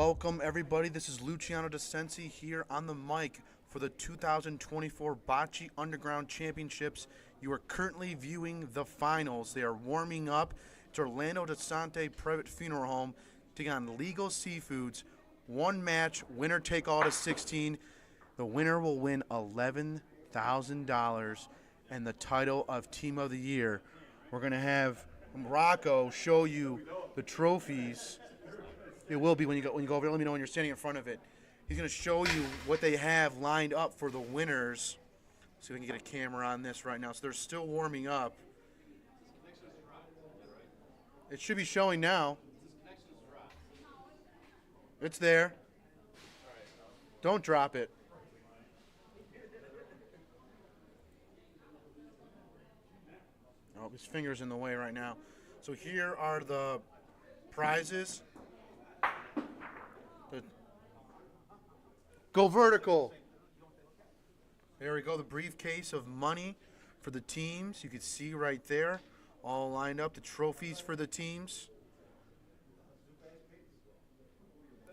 Welcome, everybody. This is Luciano DeCensi here on the mic for the 2024 Bocce Underground Championships. You are currently viewing the finals. They are warming up. It's Orlando-Donsante-Previte Funeral Home taking on Legal Seafoods. One match, winner take all to 16. The winner will win $11,000 and the title of Team of the Year. We're going to have Rocco show you the trophies. It will be when you go over. Let me know when you're standing in front of it. He's going to show you what they have lined up for the winners. So we can get a camera on this right now. So they're still warming up. It should be showing now. It's there. Don't drop it. Oh, his finger's in the way right now. So here are the prizes. Go vertical. There we go, the briefcase of money for the teams. You can see right there, all lined up, the trophies for the teams.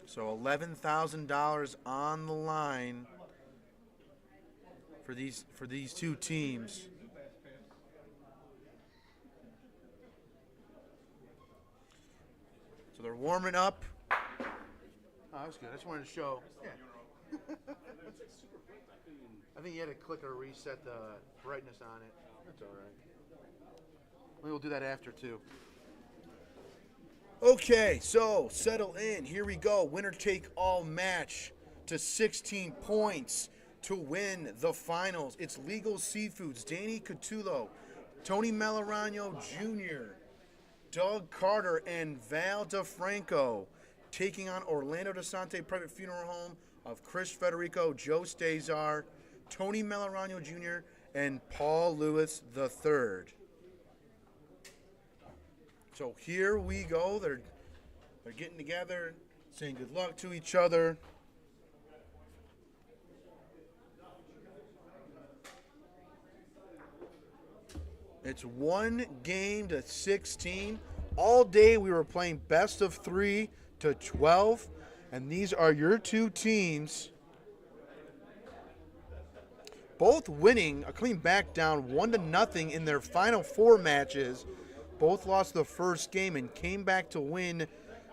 So $11,000 on the line for these two teams. So they're warming up. Oh, that was good. I just wanted to show. Yeah. I think you had to click or reset the brightness on it. That's all right. Maybe we'll do that after, too. Okay, so settle in. Here we go. Winner take all match to 16 points to win the finals. It's Legal Seafoods, Danny Catullo, Tony Melaragno Jr., Doug Carter, and Val DiFranco taking on Orlando-Donsante-Previte Funeral Home of Chris Federico, Joe Zdesar, Tony Melaragno Jr., and Paul Lewis III. So here we go. They're getting together, saying good luck to each other. It's one game to 16. All day we were playing best of 3 to 12. And these are your two teams, both winning, coming back down 1-0 in their final 4 matches. Both lost the first game and came back to win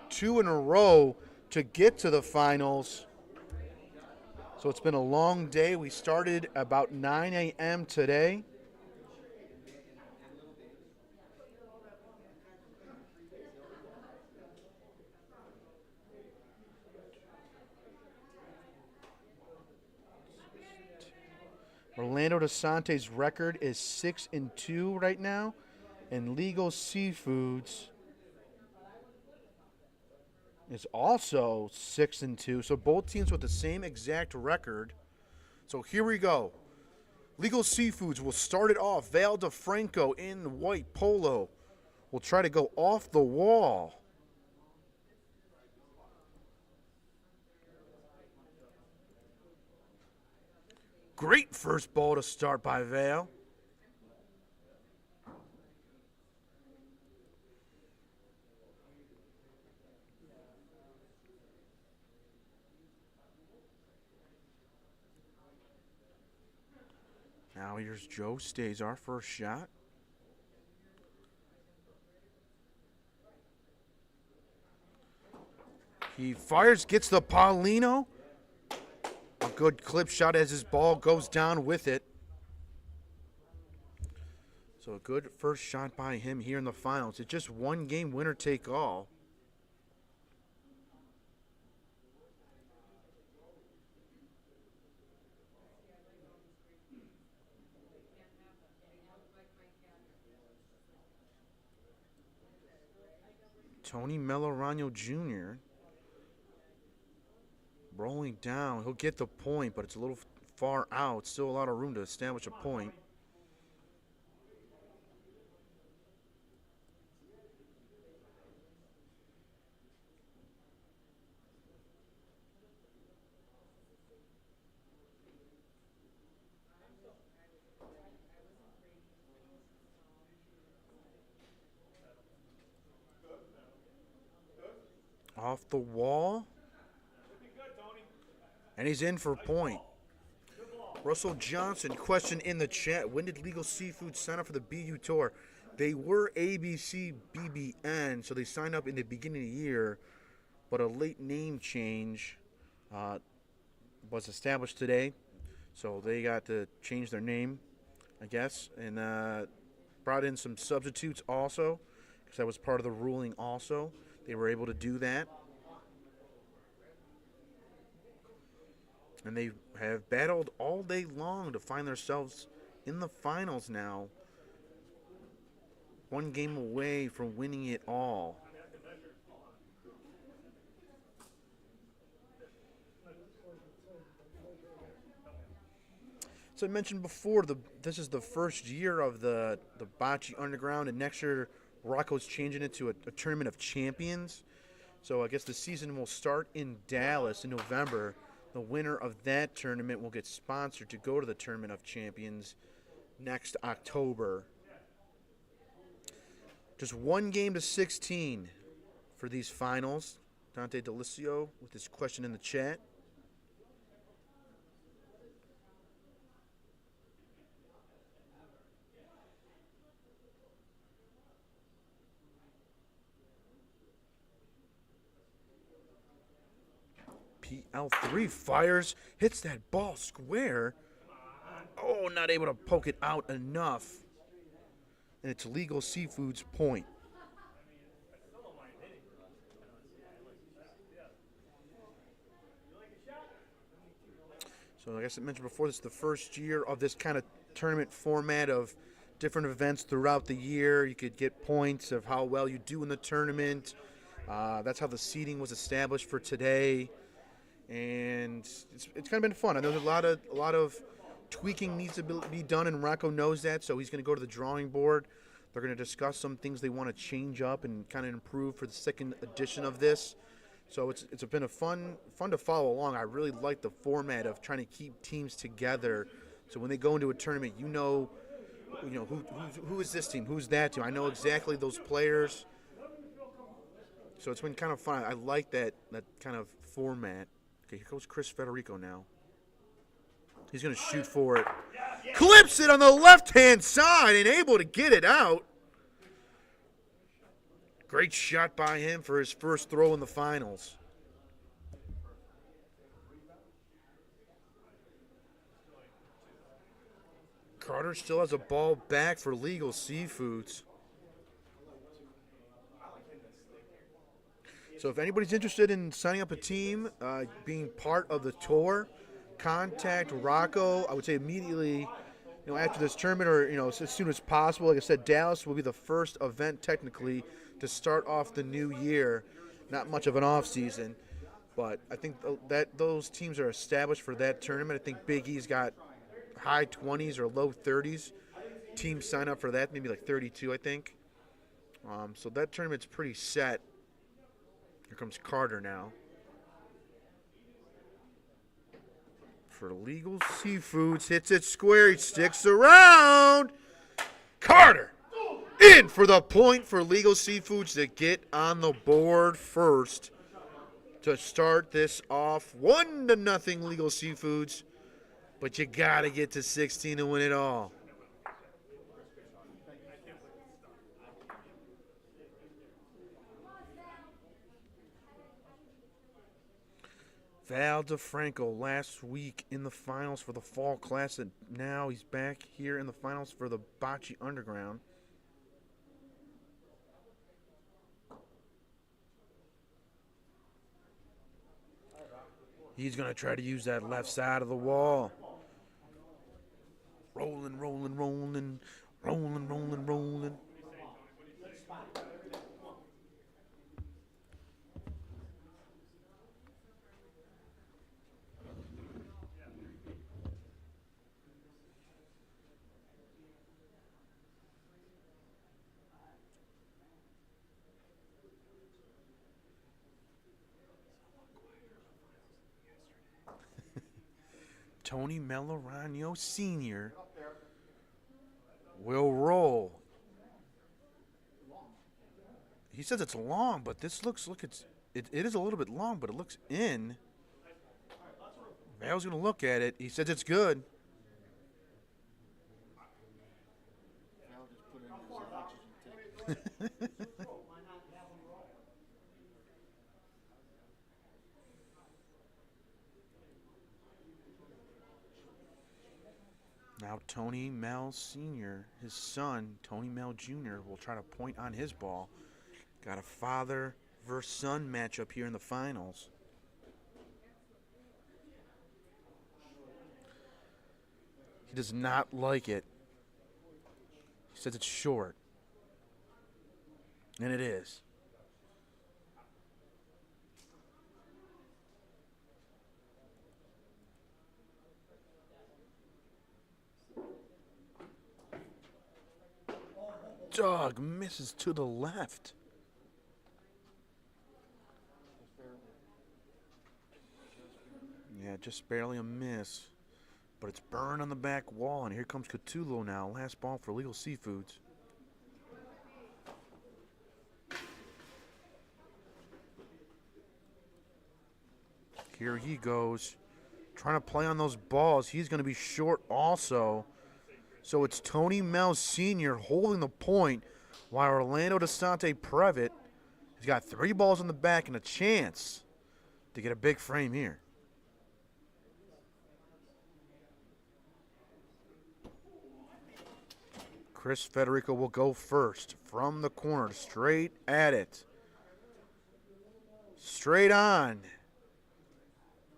2 in a row to get to the finals. So it's been a long day. We started about 9 a.m. today. Orlando-Donsante's record is 6-2 right now, and Legal Seafoods is also 6-2. So both teams with the same exact record. So here we go. Legal Seafoods will start it off. Val DiFranco in white polo will try to go off the wall. Great first ball to start by Val. Now here's Joe Zdesar, first shot. He fires, gets the Paulino. A good clip shot as his ball goes down with it. So a good first shot by him here in the finals. It's just one game, winner take all. Tony Melaragno Jr. rolling down. He'll get the point, but it's a little far out. Still a lot of room to establish a point. Off the wall. And he's in for a point. Russell Johnson, question in the chat. When did Legal Seafood sign up for the BU Tour? They were ABC BBN, so they signed up in the beginning of the year, but a late name change was established today. So they got to change their name, I guess, and brought in some substitutes also, because that was part of the ruling also. They were able to do that. And they have battled all day long to find themselves in the finals now. One game away from winning it all. So I mentioned before, this is the first year of the Bocce Underground, and next year Rocco's changing it to a Tournament of Champions. So I guess the season will start in Dallas in November. The winner of that tournament will get sponsored to go to the Tournament of Champions next October. Just one game to 16 for these finals. Dante Delicio with his question in the chat. PL3 fires, hits that ball square. Oh, not able to poke it out enough. And it's Legal Seafood's point. So like I mentioned before, this is the first year of this kind of tournament format of different events throughout the year. You could get points of how well you do in the tournament. That's how the seeding was established for today. And it's kind of been fun. I know there's a lot of tweaking needs to be done, and Rocco knows that, so he's going to go to the drawing board. They're going to discuss some things they want to change up and kind of improve for the second edition of this. So it's been a fun to follow along. I really like the format of trying to keep teams together. So when they go into a tournament, you know who is this team, who's that team. I know exactly those players. So it's been kind of fun. I like that kind of format. Okay, here goes Chris Federico now. He's going to shoot for it. Clips it on the left-hand side and able to get it out. Great shot by him for his first throw in the finals. Carter still has a ball back for Legal Seafoods. So if anybody's interested in signing up a team, being part of the tour, contact Rocco. I would say immediately, after this tournament, or as soon as possible. Like I said, Dallas will be the first event technically to start off the new year. Not much of an off season, but I think that those teams are established for that tournament. I think Big E's got high 20s or low 30s. Teams sign up for that, maybe like 32, I think. So that tournament's pretty set. Here comes Carter now. For Legal Seafoods, hits it square, he sticks around. Carter in for the point for Legal Seafoods to get on the board first to start this off. 1-0 Legal Seafoods, but you gotta get to 16 to win it all. Val DiFranco last week in the finals for the Fall Class, and now he's back here in the finals for the Bocce Underground. He's going to try to use that left side of the wall. Rolling, rolling, rolling, rolling, rolling, rolling. Tony Melaragno Sr. will roll. He says it's long, but this it is a little bit long, but it looks in. Val's going to look at it. He says it's good. Val just put in his oxygen tank. Now Tony Mel Sr., his son, Tony Mel Jr., will try to point on his ball. Got a father versus son matchup here in the finals. He does not like it. He says it's short. And it is. Dog misses to the left. Yeah, just barely a miss. But it's burned on the back wall, and here comes Catullo now. Last ball for Legal Seafoods. Here he goes. Trying to play on those balls. He's going to be short also. So it's Tony Mel Sr. holding the point, while Orlando-Donsante-Previte has got 3 balls in the back and a chance to get a big frame here. Federico will go first from the corner, straight at it. Straight on.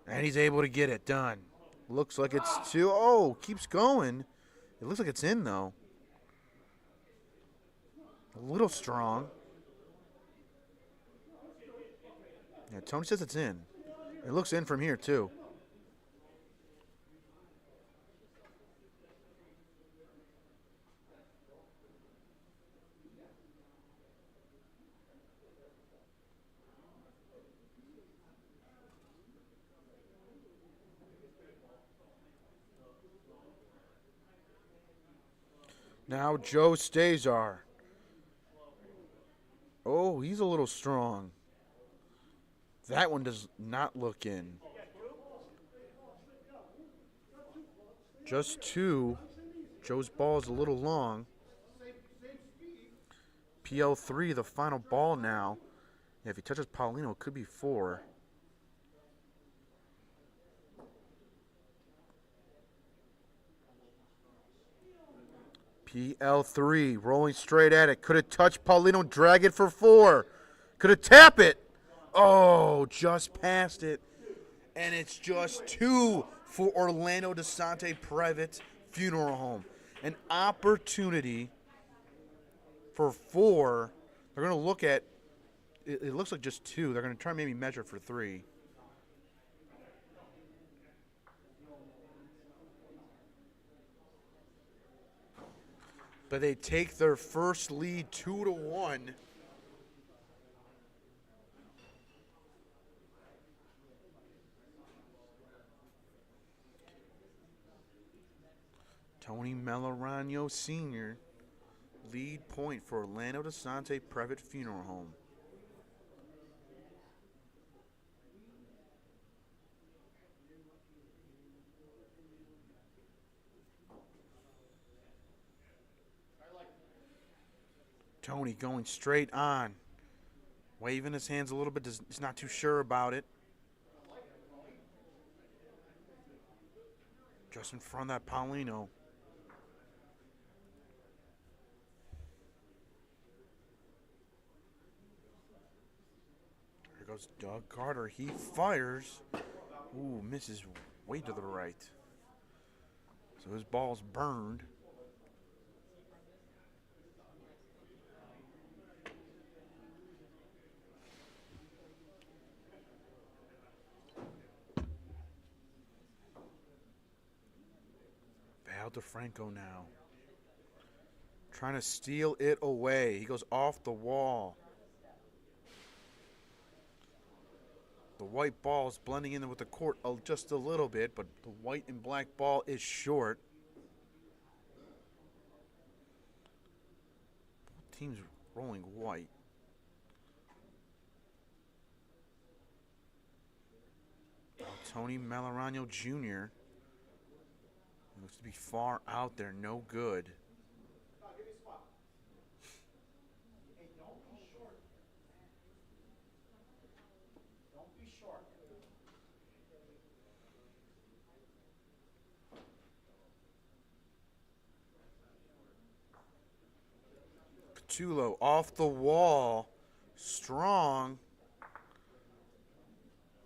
And he's able to get it done. Looks like it's 2. Oh, keeps going. It looks like it's in, though. A little strong. Yeah, Tony says it's in. It looks in from here, too. Now Joe Zdesar. Oh, he's a little strong. That one does not look in. Just 2. Joe's ball is a little long. PL3, the final ball now. Yeah, if he touches Paulino, it could be 4. PL3 rolling straight at it. Could have touched Paulino, drag it for 4. Could have tap it. Oh, just past it. And it's just 2 for Orlando-Donsante-Previte Funeral Home. An opportunity for 4. They're going to look at, it looks like just 2. They're going to try and maybe measure for 3. But they take their first lead 2-1. Tony Melaragno Sr., lead point for Orlando-Donsante-Previte Funeral Home. Tony going straight on. Waving his hands a little bit. He's not too sure about it. Just in front of that Paulino. Here goes Doug Carter. He fires. Ooh, misses way to the right. So his ball's burned. DiFranco now. Trying to steal it away. He goes off the wall. The white ball is blending in with the court just a little bit, but the white and black ball is short. Both teams rolling white. Tony Melaragno Jr. Looks to be far out there, no good. Catullo off the wall. Strong.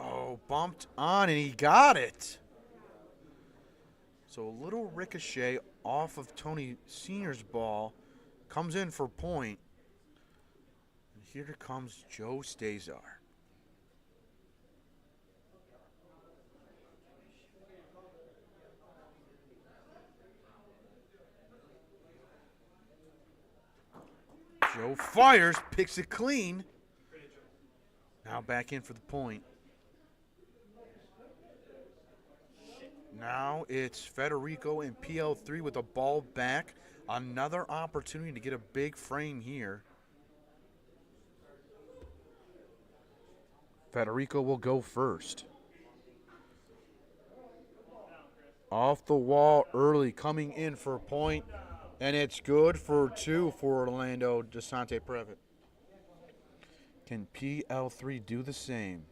Oh, bumped on and he got it. So a little ricochet off of Tony Sr.'s ball. Comes in for point. And here comes Joe Zdesar. Joe fires, picks it clean. Now back in for the point. Now it's Federico and PL3 with the ball back. Another opportunity to get a big frame here. Federico will go first. Off the wall early, coming in for a point. And it's good for 2 for Orlando-Donsante-Previte. Can PL3 do the same?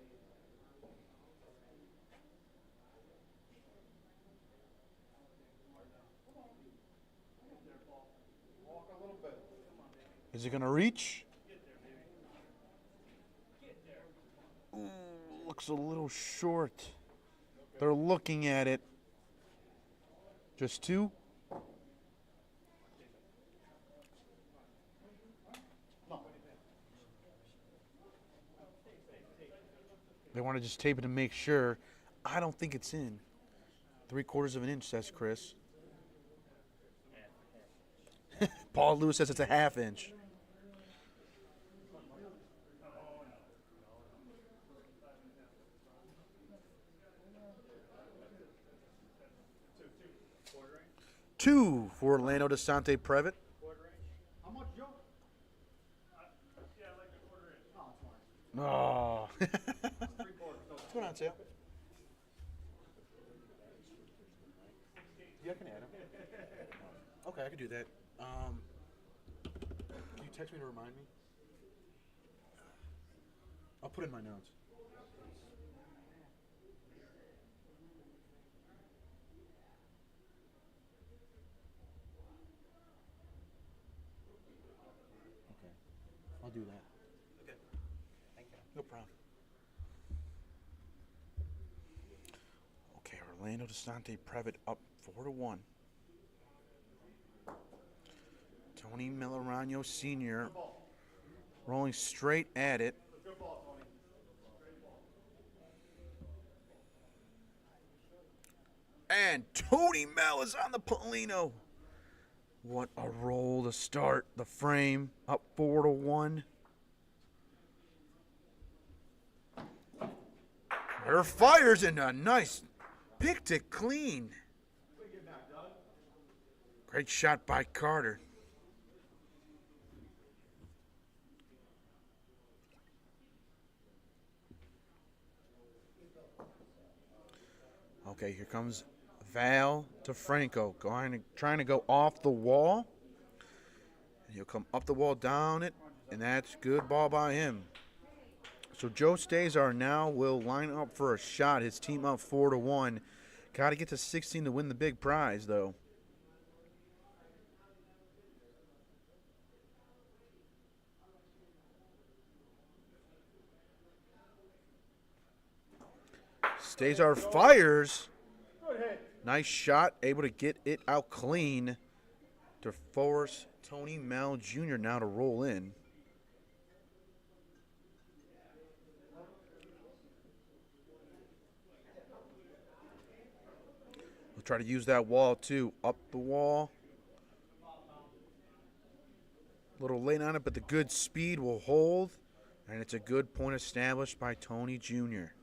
Is it going to reach? Ooh, looks a little short. They're looking at it. Just 2? They want to just tape it to make sure. I don't think it's in. 3/4 of an inch, says Chris. Paul Lewis says it's a 1/2 inch. Two for Orlando-Donsante-Previte. How much, Joe? Oh. What's going on, Sam? Yeah, I can add him. Okay, I can do that. Can you text me to remind me? I'll put it in my notes. Okay, I'll do that. Okay. Thank you. No problem. Okay, Orlando-Donsante-Previte up 4-1. Tony Melaragno Sr. rolling straight at it. And Tony Mel is on the Polino. What a roll to start the frame. Up 4-1. Her fires in a nice, picked it clean. Great shot by Carter. Okay, here comes Val DiFranco trying to go off the wall. And he'll come up the wall, down it, and that's good ball by him. So Joe Zdesar now will line up for a shot. His team up 4-1. Got to get to 16 to win the big prize, though. Zdesar fires. Nice shot. Able to get it out clean to force Tony Mel Jr. now to roll in. We'll try to use that wall too. Up the wall. A little late on it, but the good speed will hold. And it's a good point established by Tony Jr.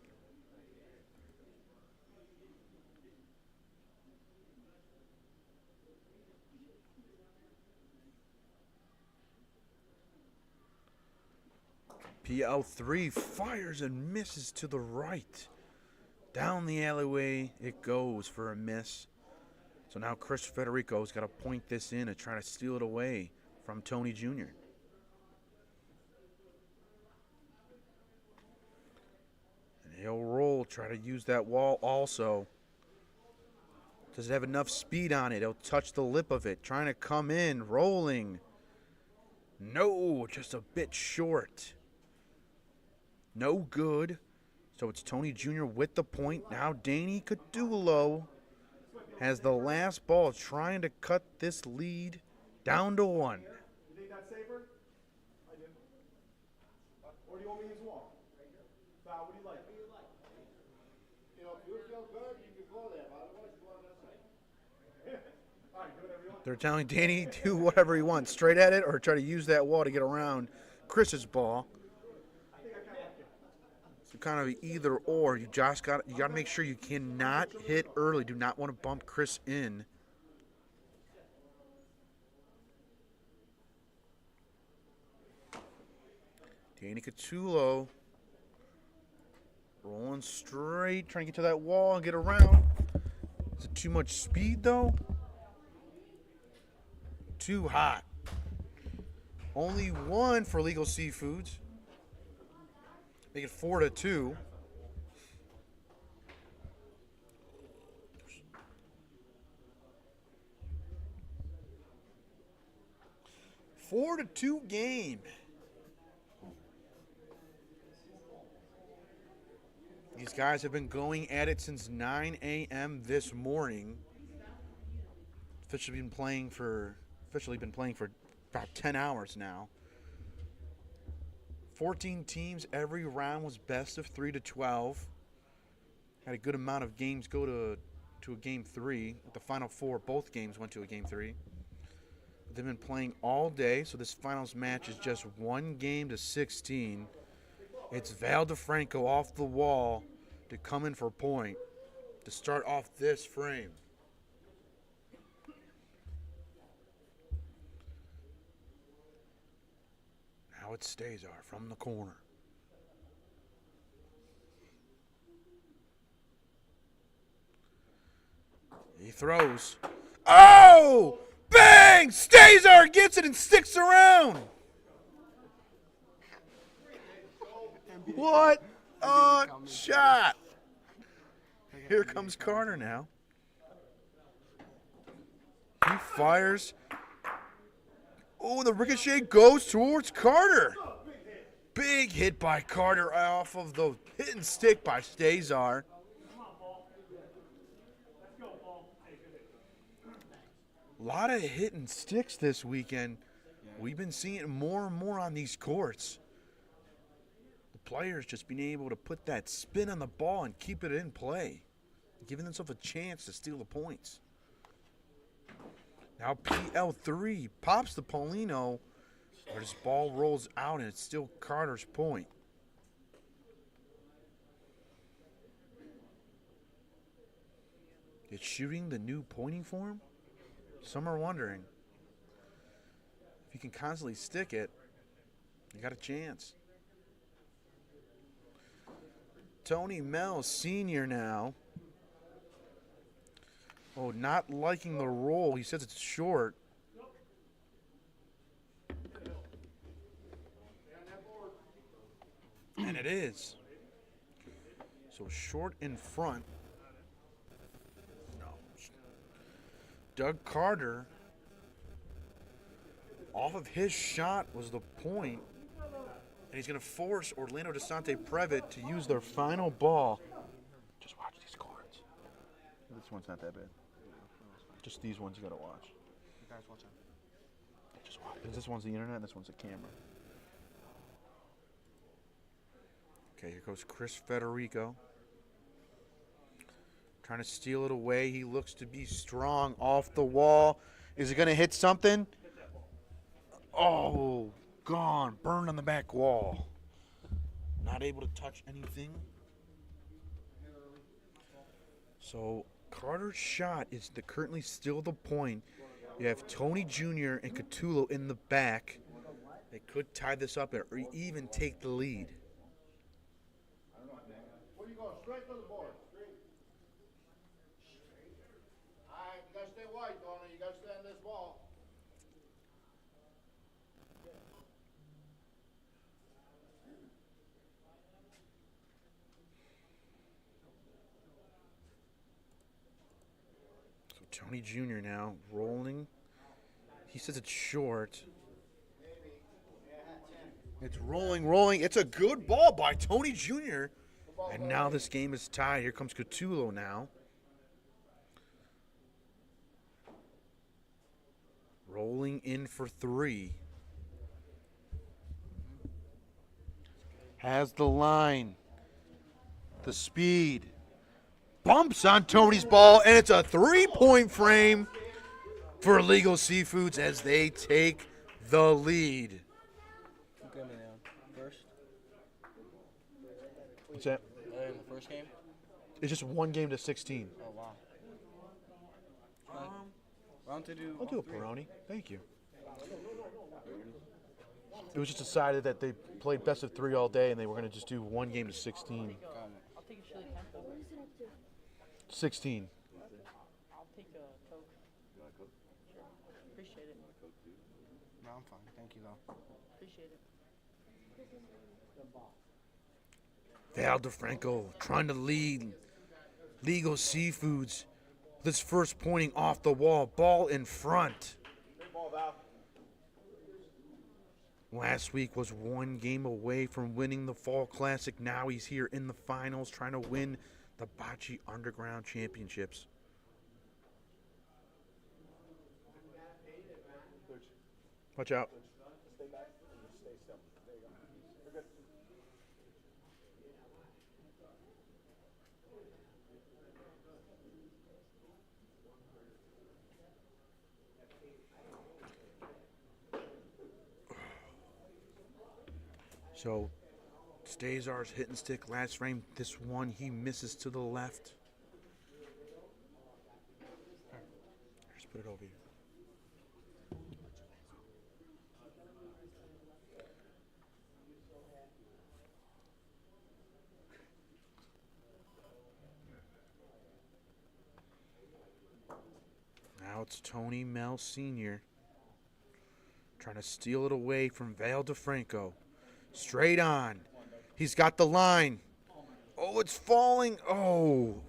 PL3 fires and misses to the right. Down the alleyway it goes for a miss. So now Chris Federico's got to point this in and try to steal it away from Tony Jr. And he'll roll, try to use that wall also. Does it have enough speed on it? He'll touch the lip of it, trying to come in, rolling. No, just a bit short. No good. So it's Tony Jr. with the point. Now Danny Catullo has the last ball, trying to cut this lead down to 1. You think that's safer? I do. Or do you want me to use wall? Val, what do you like? You know, if you feel good, you can go there. Otherwise, you go on that side. All right, do whatever you want. They're telling Danny do whatever he wants, straight at it or try to use that wall to get around Chris's ball. So kind of either or. You got to make sure you cannot hit early. Do not want to bump Chris in. Danny Catullo rolling straight, trying to get to that wall and get around. Is it too much speed though? Too hot. Only 1 for Legal Seafoods. Make it 4-2. Four to 2 game. These guys have been going at it since 9 a.m. this morning. Officially been playing for about 10 hours now. 14 teams. Every round was best of 3 to 12. Had a good amount of games go to a game 3. The final 4, both games went to a game 3. They've been playing all day, so this finals match is just 1 game to 16. It's DiFranco off the wall to come in for point to start off this frame. Now it's Zdesar from the corner. He throws. Oh! Bang! Zdesar gets it and sticks around. What a shot! Here comes Carter now. He fires. Oh, the ricochet goes towards Carter. Big hit by Carter off of the hit and stick by Zdesar. A lot of hit and sticks this weekend. We've been seeing it more and more on these courts. The players just being able to put that spin on the ball and keep it in play, giving themselves a chance to steal the points. Now PL3 pops the Paulino, but his ball rolls out and it's still Carter's point. Is shooting the new pointing form? Some are wondering. If you can constantly stick it, you got a chance. Tony Mel, senior now. Oh, not liking the roll. He says it's short. And it is. So short in front. No. Doug Carter, off of his shot was the point. And he's going to force Orlando-Donsante-Previte to use their final ball. Just watch these cards. This one's not that bad. Just these ones you got to watch. You guys watch it. Just watch. Because this one's the internet and this one's the camera. Okay, here goes Chris Federico. Trying to steal it away. He looks to be strong off the wall. Is he going to hit something? Oh, gone. Burned on the back wall. Not able to touch anything. So Carter's shot is currently still the point. You have Tony Jr. and Catullo in the back. They could tie this up or even take the lead. Where you going? Straight to the board. Tony Jr. now rolling. He says it's short. It's rolling. It's a good ball by Tony Jr. And now this game is tied. Here comes Catullo now. Rolling in for 3. Has the line. The speed. Bumps on Tony's ball, and it's a 3-point frame for Legal Seafoods as they take the lead. Who got me down? First? What's that? In the first game? It's just 1 game to 16. Oh, wow. Round to do. I'll do a Peroni. Thank you. It was just decided that they played best of 3 all day, and they were going to just do 1 game to 16. I'll take a chili tempo. 16. I'll take a Coke. Sure. Appreciate it. No, I'm fine. Thank you, though. Appreciate it. Val DiFranco trying to lead Legal Seafoods. This first pointing off the wall. Ball in front. Great ball, Val. Last week was 1 game away from winning the Fall Classic. Now he's here in the finals trying to win the Bocce Underground Championships. Watch out. Stay back and just stay still. There you go. You're good. So, Zdesar's hitting stick last frame. This one, he misses to the left. Just put it over here. Now it's Tony Mel Sr. trying to steal it away from Val DiFranco. Straight on. He's got the line. Oh, it's falling. Oh.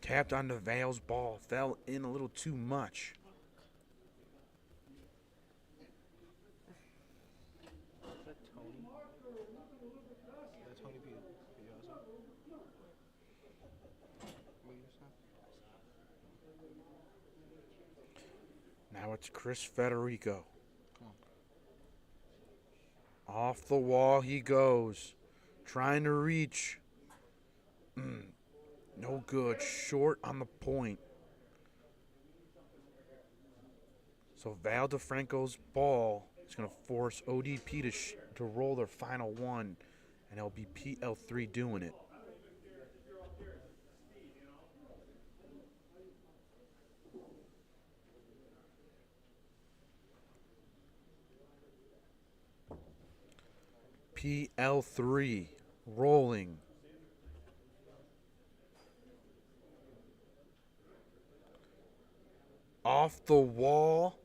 Tapped onto Val's ball. Fell in a little too much. Is that Tony? Is that Tony Piazza? What you said? Now it's Chris Federico. Off the wall he goes. Trying to reach. No good. Short on the point. So Val DiFranco's ball is going to force ODP to roll their final one. And it'll be PL3 doing it. PL3 rolling. Off the wall.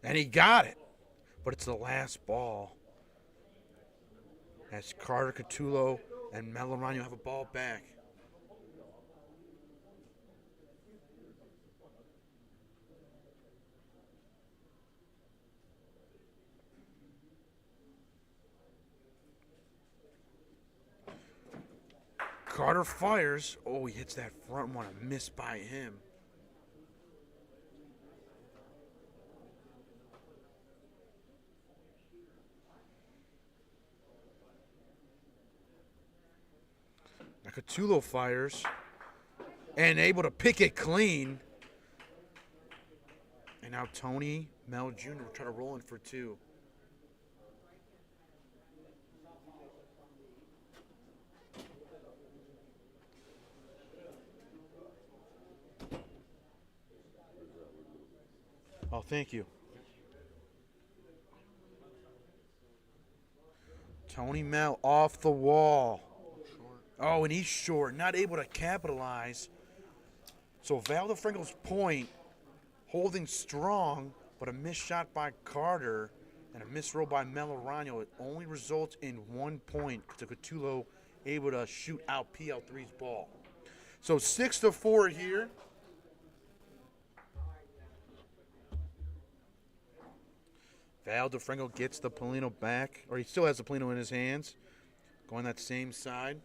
And he got it. But it's the last ball. As Carter, Catullo, and Melaragno have a ball back. Carter fires. Oh, he hits that front one. A miss by him. Now Catullo fires. And able to pick it clean. And now Tony Mel Jr. will try to roll in for 2. Oh, thank you. Tony Mel off the wall. Oh, and he's short, not able to capitalize. So Val DiFranco's point, holding strong, but a missed shot by Carter and a missed roll by Melaragno. It only results in 1 point to Catullo able to shoot out PL3's ball. So 6-4 here. Val DiFranco gets the Polino back, or he still has the Polino in his hands. Going that same side.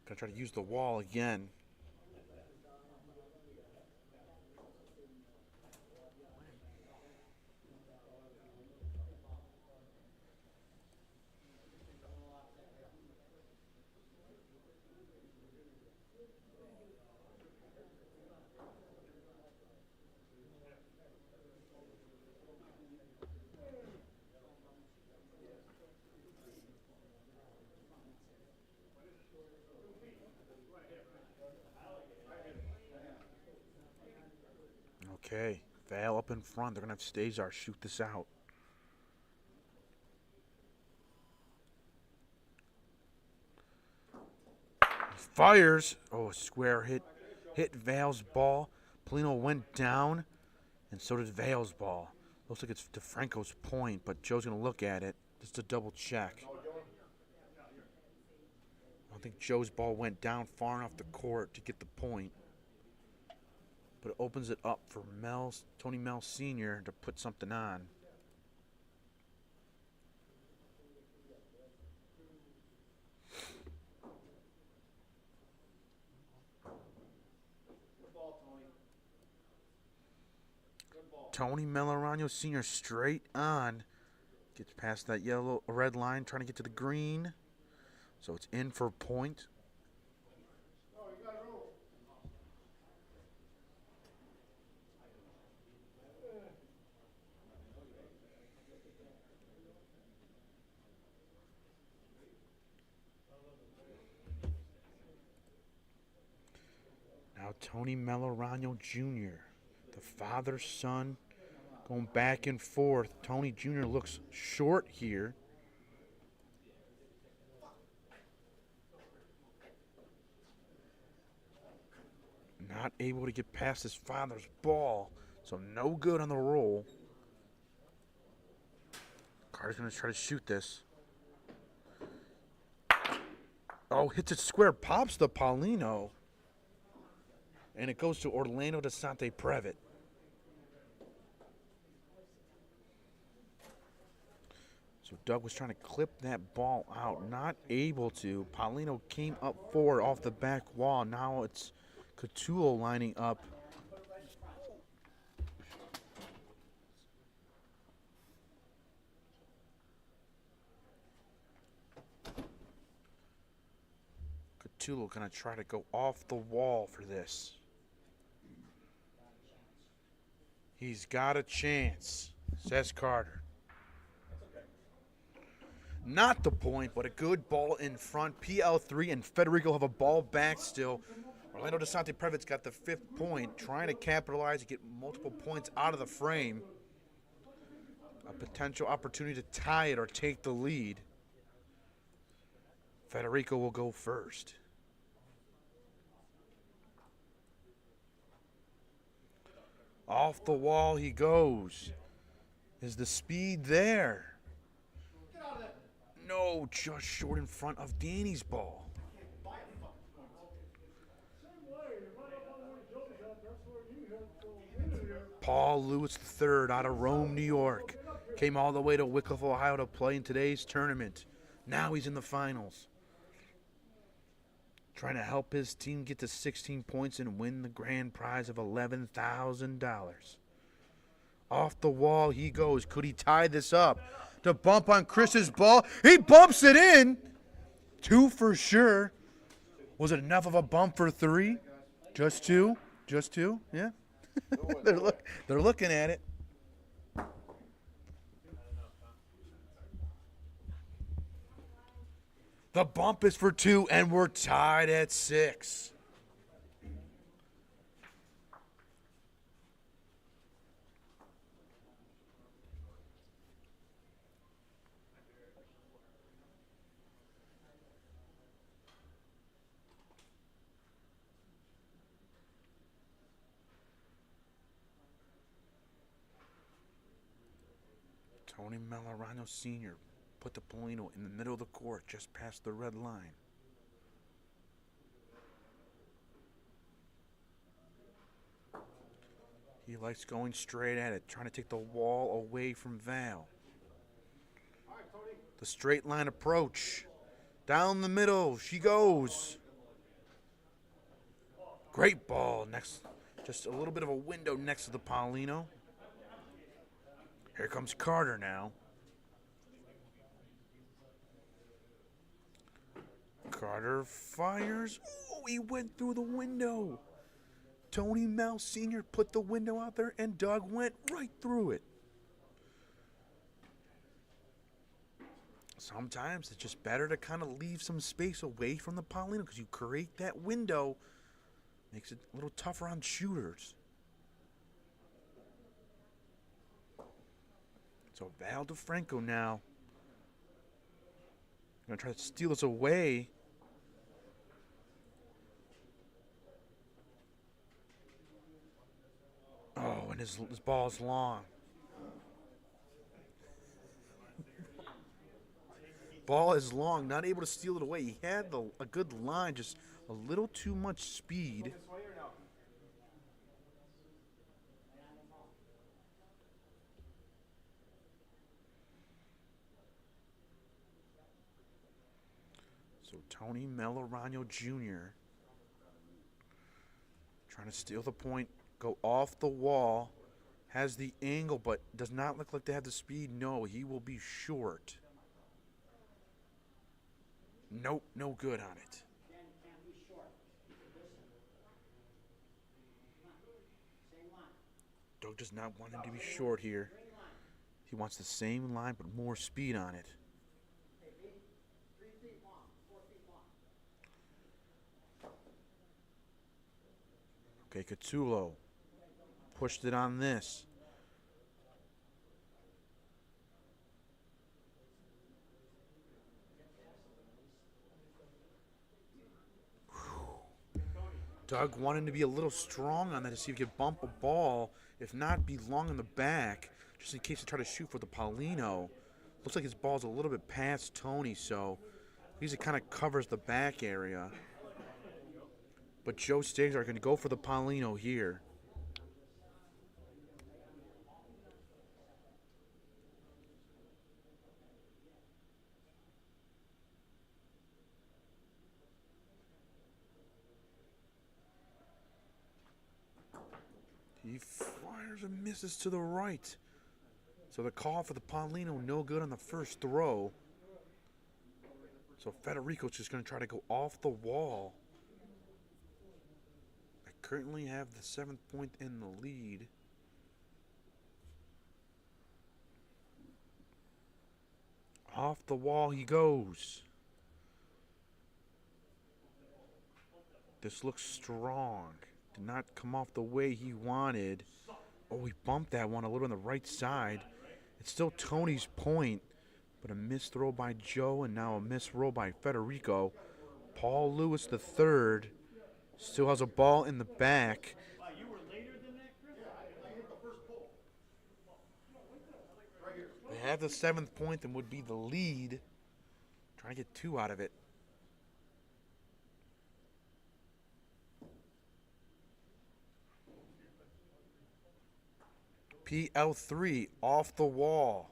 Gonna try to use the wall again. Okay, Val up in front. They're going to have Zdesar shoot this out. He fires. Oh, a square hit Val's ball. Polino went down, and so did Val's ball. Looks like it's DiFranco's point, but Joe's going to look at it just to double check. I don't think Joe's ball went down far enough the court to get the point. But it opens it up for Tony Mel Sr. to put something on. Good ball, Tony. Good ball. Tony Melaragno Sr. straight on. Gets past that red line, trying to get to the green. So it's in for point. Oh, you got to roll. Now Tony Melaragno Jr., the father-son, going back and forth. Tony Jr. looks short here. Not able to get past his father's ball, so no good on the roll. Carter's going to try to shoot this. Oh, hits it square, pops the Paulino. And it goes to Orlando-Donsante-Previte. So Doug was trying to clip that ball out, not able to. Paulino came up forward off the back wall. Now it's Catullo lining up. Catullo gonna try to go off the wall for this. He's got a chance, says Carter. Not the point, but a good ball in front. PL3 and Federico have a ball back still. Orlando-Donsante-Previte's got the 5th point, trying to capitalize and get multiple points out of the frame. A potential opportunity to tie it or take the lead. Federico will go first. Off the wall he goes. Is the speed there? No, just short in front of Danny's ball. Paul Lewis III out of Rome, New York. Came all the way to Wycliffe, Ohio to play in today's tournament. Now he's in the finals. Trying to help his team get to 16 points and win the grand prize of $11,000. Off the wall he goes. Could he tie this up? To bump on Chris's ball. He bumps it in. 2 for sure. Was it enough of a bump for 3? Just 2? Just 2? Yeah. They're looking at it. The bump is for 2, and we're tied at 6. Tony Melaragno Sr. put the Polino in the middle of the court, just past the red line. He likes going straight at it, trying to take the wall away from Val. The straight line approach. Down the middle, she goes. Great ball. Next, just a little bit of a window next to the Paulino. Here comes Carter now. Carter fires. Oh, he went through the window. Tony Mel Sr. put the window out there, and Doug went right through it. Sometimes it's just better to kind of leave some space away from the Paulino because you create that window. Makes it a little tougher on shooters. So Val DiFranco now. Going to try to steal this away. Oh, and his ball is long. Ball is long, not able to steal it away. He had a good line, just a little too much speed. So Tony Melaragno Jr. trying to steal the point, go off the wall, has the angle, but does not look like they have the speed. No, he will be short. Nope, no good on it. Doug does not want him to be short here. He wants the same line but more speed on it. Okay, Catullo pushed it on this. Doug wanted to be a little strong on that to see if he could bump a ball, if not be long in the back, just in case to try to shoot for the Paulino. Looks like his ball's a little bit past Tony, so he kind of covers the back area. But Joe Zdesar going to go for the Paulino here. He fires and misses to the right. So the call for the Paulino, no good on the first throw. So Federico's just going to try to go off the wall. I currently have the 7th point in the lead. Off the wall he goes. This looks strong. Did not come off the way he wanted. Oh, he bumped that one a little on the right side. It's still Tony's point, but a missed throw by Joe and now a missed roll by Federico. Paul Lewis III still has a ball in the back. They have the 7th point and would be the lead. Trying to get 2 out of it. PL3 off the wall.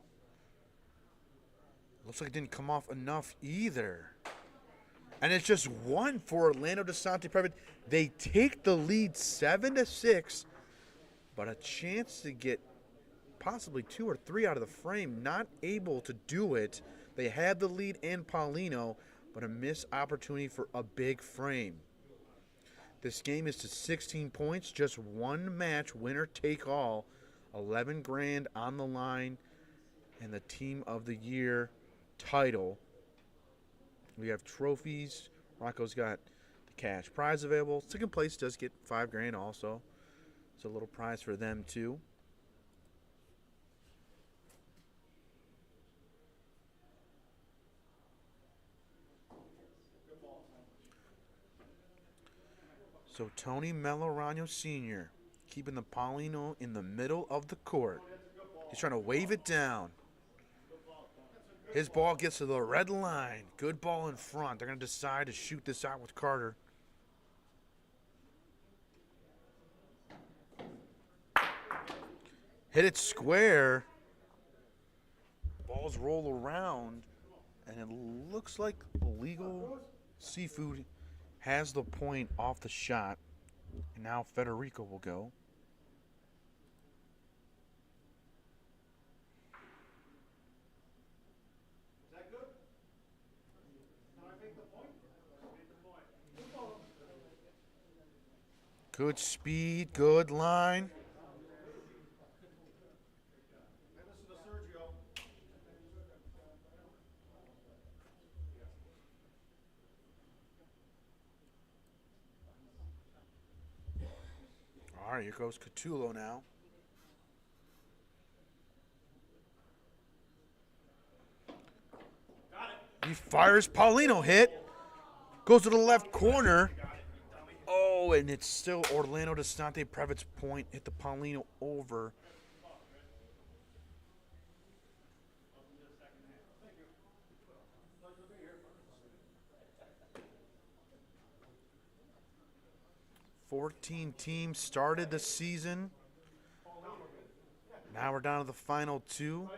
Looks like it didn't come off enough either. And it's just 1 for Orlando-Donsante-Previte. They take the lead 7-6, but a chance to get possibly 2 or 3 out of the frame. Not able to do it. They had the lead and Paulino, but a missed opportunity for a big frame. This game is to 16 points, just 1 match, winner take all. 11 grand on the line, and the Team of the Year title. We have trophies. Rocco's got the cash prize available. 2nd place does get 5 grand also. It's a little prize for them too. So Tony Melaragno Sr. keeping the Paulino in the middle of the court. He's trying to wave it down. His ball gets to the red line. Good ball in front. They're going to decide to shoot this out with Carter. Hit it square. Balls roll around, and it looks like Legal Seafood has the point off the shot. And now Federico will go. Is that good? Can I make the point? Make the point. Good speed, good line. Hey, listen to Sergio. All right, here goes Catullo now. He fires. Paulino hit. Goes to the left corner. Oh, and it's still Orlando-Donsante-Previte's point. Hit the Paulino over. $14 teams started the season. Now we're down to the final 2.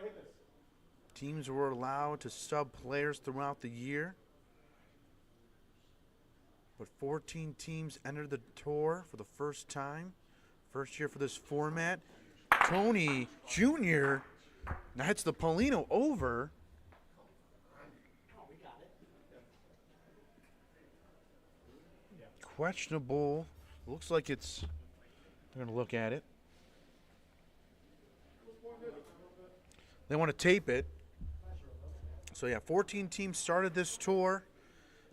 Teams were allowed to sub players throughout the year. But 14 teams entered the tour for the first time. First year for this format. Tony Jr. now hits the Paulino over. Questionable. Looks like it's... They're going to look at it. They want to tape it. So, yeah, 14 teams started this tour.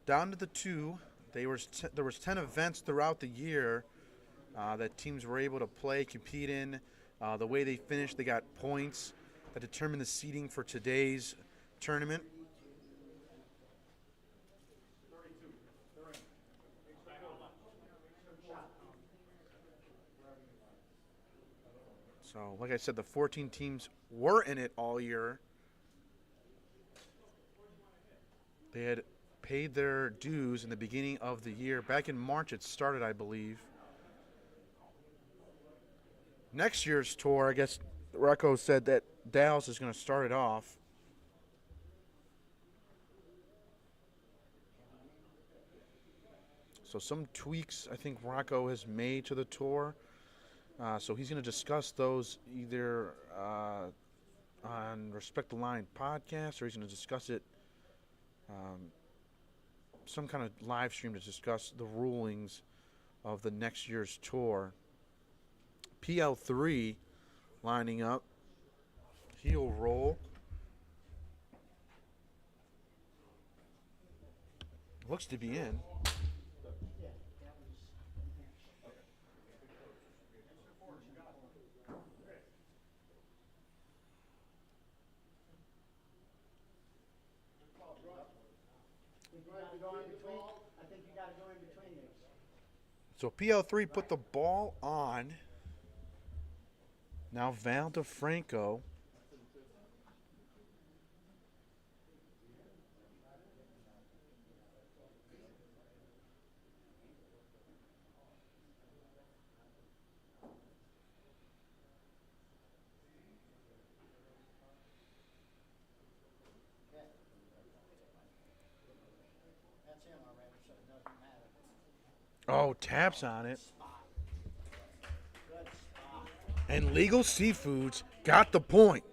Down to the 2. There was 10 events throughout the year that teams were able to play, compete in. The way they finished, they got points that determine the seeding for today's tournament. So, like I said, the 14 teams were in it all year. They had paid their dues in the beginning of the year. Back in March it started, I believe. Next year's tour, I guess Rocco said that Dallas is going to start it off. So some tweaks I think Rocco has made to the tour. So he's going to discuss those either on Respect the Line podcast, or he's going to discuss it some kind of live stream to discuss the rulings of the next year's tour. PL3 lining up. Heel roll. Looks to be in. I think you got to go in between these. So PL3 put the ball on. Now DiFranco. That's him already, so it doesn't matter. Oh, taps on it. Good spot. And Legal Seafoods got the point.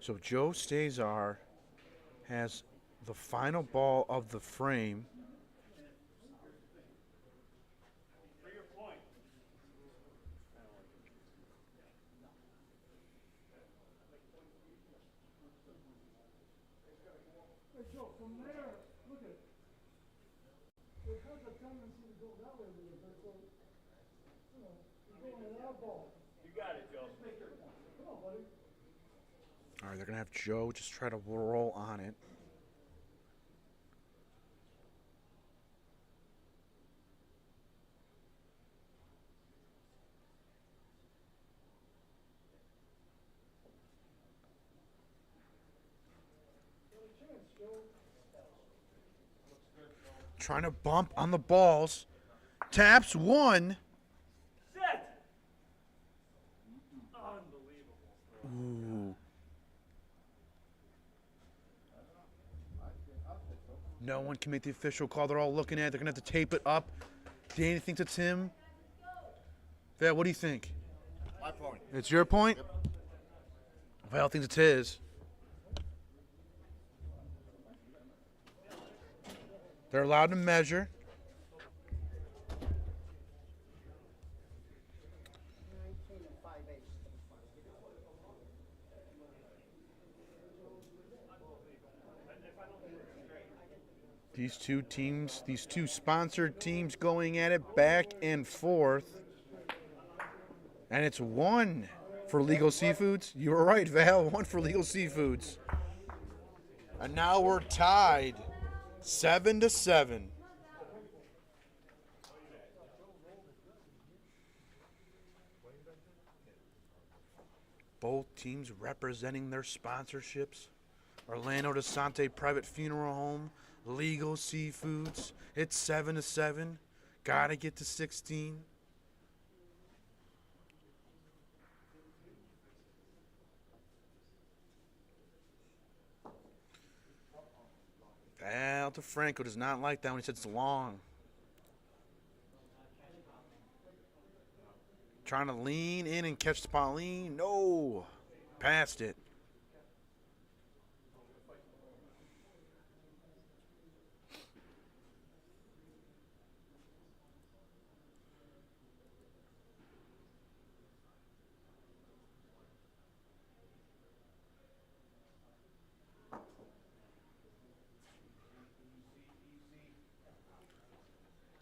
So Joe Zdesar has the final ball of the frame. Hey, Joe, from there, look at it. It has a tendency to go that way a little bit, so, you know, you're going without ball. You got it, Joe. Make your point. Come on, buddy. All right, they're going to have Joe just try to roll on it. Trying to bump on the balls. Taps one. Set! Unbelievable. Ooh. No one can make the official call. They're all looking at it. They're going to have to tape it up. Danny thinks it's him. Val, what do you think? My point. It's your point? Yep. Val thinks it's his. They're allowed to measure. These two teams, these two sponsored teams going at it back and forth. And it's one for Legal Seafoods. You were right, Val. One for Legal Seafoods. And now we're tied 7-7. Both teams representing their sponsorships. Orlando-Donsante-Previte Funeral Home, Legal Seafoods. It's 7-7. Gotta get to 16. DiFranco does not like that when he says it's long. Trying to lean in and catch the Pauline. No. Passed it.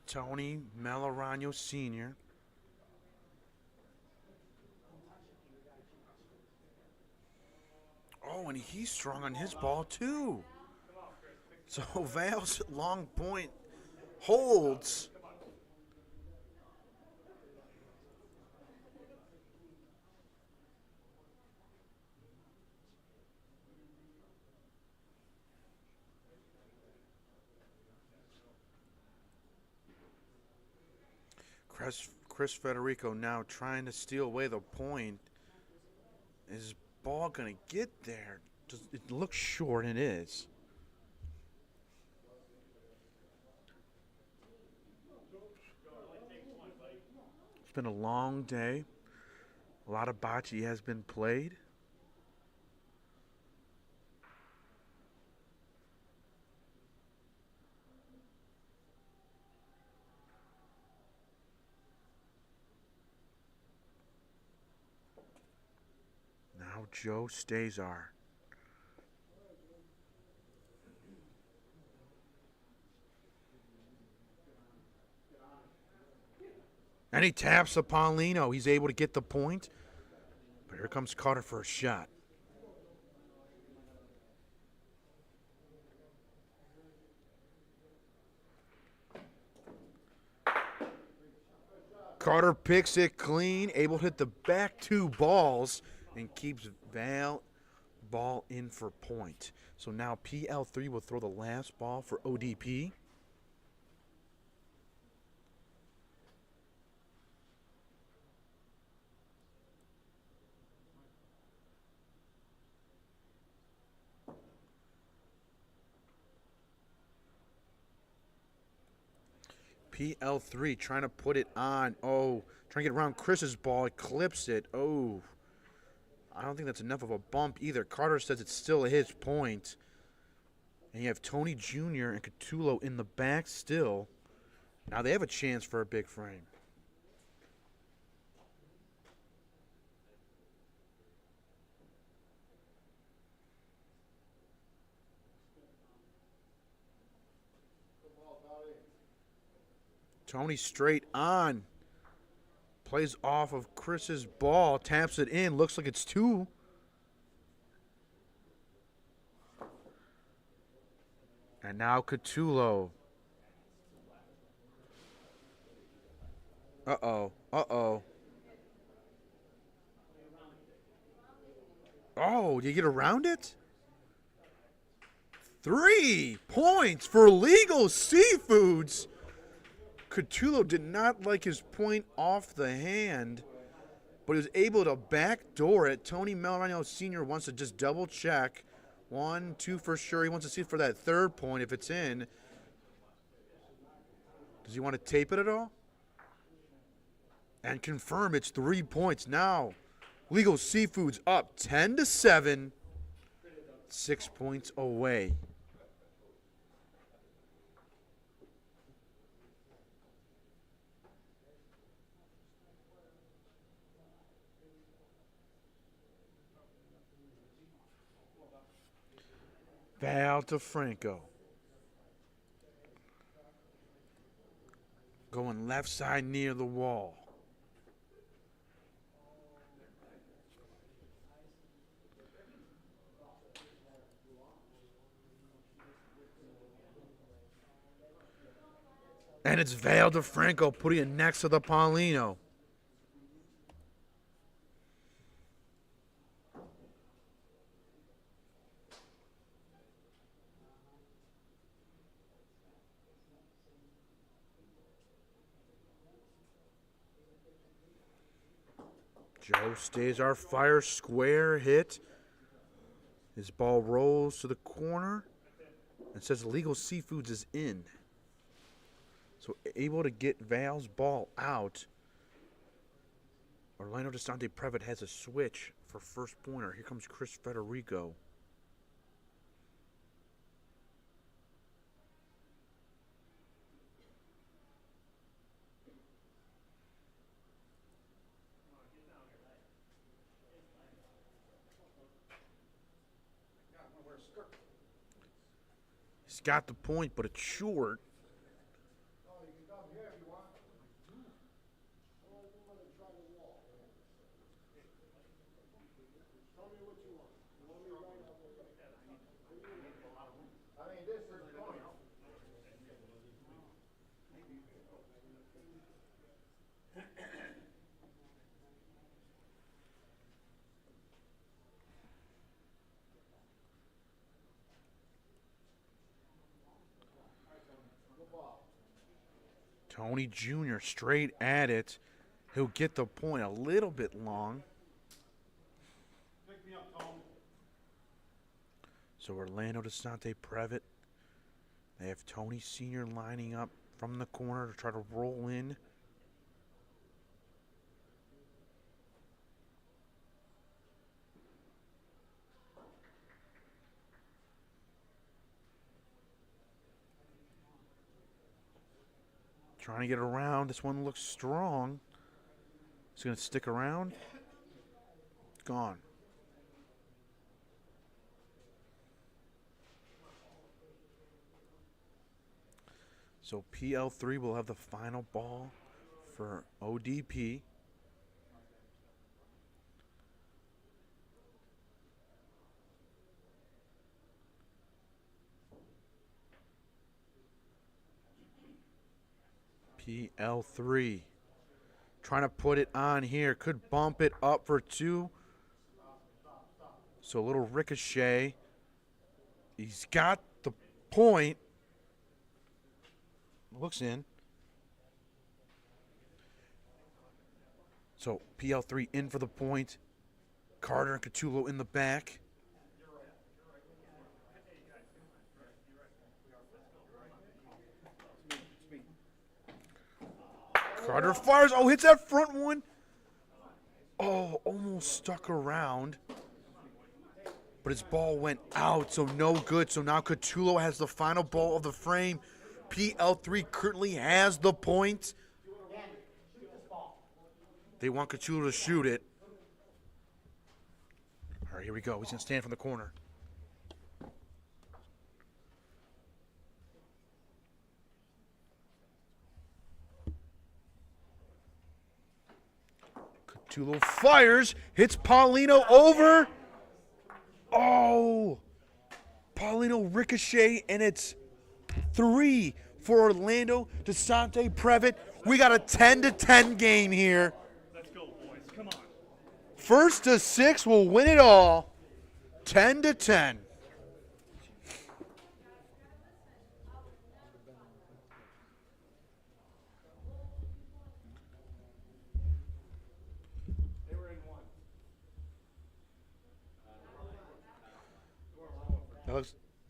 Tony Melaragno Sr. Oh, and he's strong on his ball, too. So Val's long point holds. Chris Federico now trying to steal away the point. Is his ball going to get there? It looks short, and it is. It's been a long day. A lot of bocce has been played. Now Joe Zdesar. And he taps the Paulino. He's able to get the point. But here comes Carter for a shot. Carter picks it clean, able to hit the back two balls, and keeps Val ball in for point. So now PL3 will throw the last ball for ODP. PL3 trying to put it on. Oh, trying to get around Chris's ball. It clips it. Oh, I don't think that's enough of a bump either. Carter says it's still his point. And you have Tony Jr. and Catullo in the back still. Now they have a chance for a big frame. Tony straight on. Plays off of Chris's ball. Taps it in. Looks like it's two. And now Catullo. Uh-oh. Uh-oh. Oh, do you get around it? 3 points for Legal Seafoods. Catullo did not like his point off the hand, but he was able to backdoor it. Tony Melaragno Sr. wants to just double check. 1, 2 for sure. He wants to see for that third point if it's in. Does he want to tape it at all? And confirm it's 3 points now. Legal Seafoods up 10-7. 6 points away. DiFranco. Going left side near the wall. And it's DiFranco putting it next to the Paulino. Joe stays our fire square hit. His ball rolls to the corner and says Legal Seafoods is in. So able to get Val's ball out. Orlando-Donsante-Previte has a switch for first pointer. Here comes Federico. He's got the point, but it's short. Tony Jr. straight at it. He'll get the point a little bit long. So Orlando-Donsante-Previte. They have Tony Sr. lining up from the corner to try to roll in. Trying to get around. This one looks strong. It's going to stick around. Gone. So PL3 will have the final ball for ODP. PL3 trying to put it on here. Could bump it up for 2. So a little ricochet. He's got the point. Looks in. So PL3 in for the point. Carter and Catullo in the back. Carter fires. Oh, hits that front one. Oh, almost stuck around. But his ball went out, so no good. So now Catullo has the final ball of the frame. PL3 currently has the point. They want Catullo to shoot it. All right, here we go. He's going to stand from the corner. Catullo fires, hits Paulino over. Oh, Paulino ricochet, and it's 3 for Orlando-Donsante-Previte. We got a 10-10 game here. Let's go, boys. Come on. First to 6 will win it all. 10-10.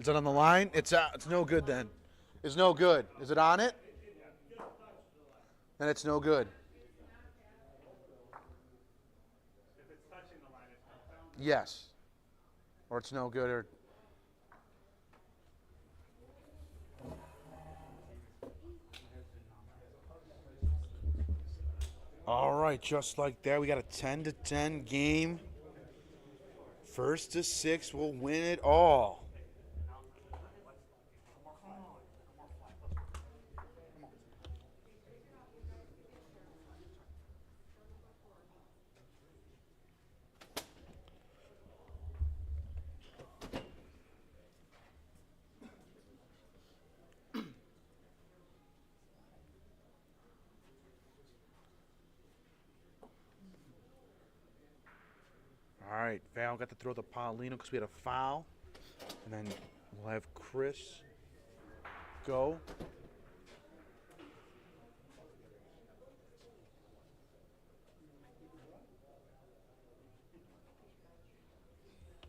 Is it on the line? It's out. It's no good then. It's no good. Is it on it? Then it's no good. Yes. Or it's no good. Or all right, just like that, we got a 10-10 game. First to 6 will win it all. All right, Val got to throw the Paulino because we had a foul. And then we'll have Chris go.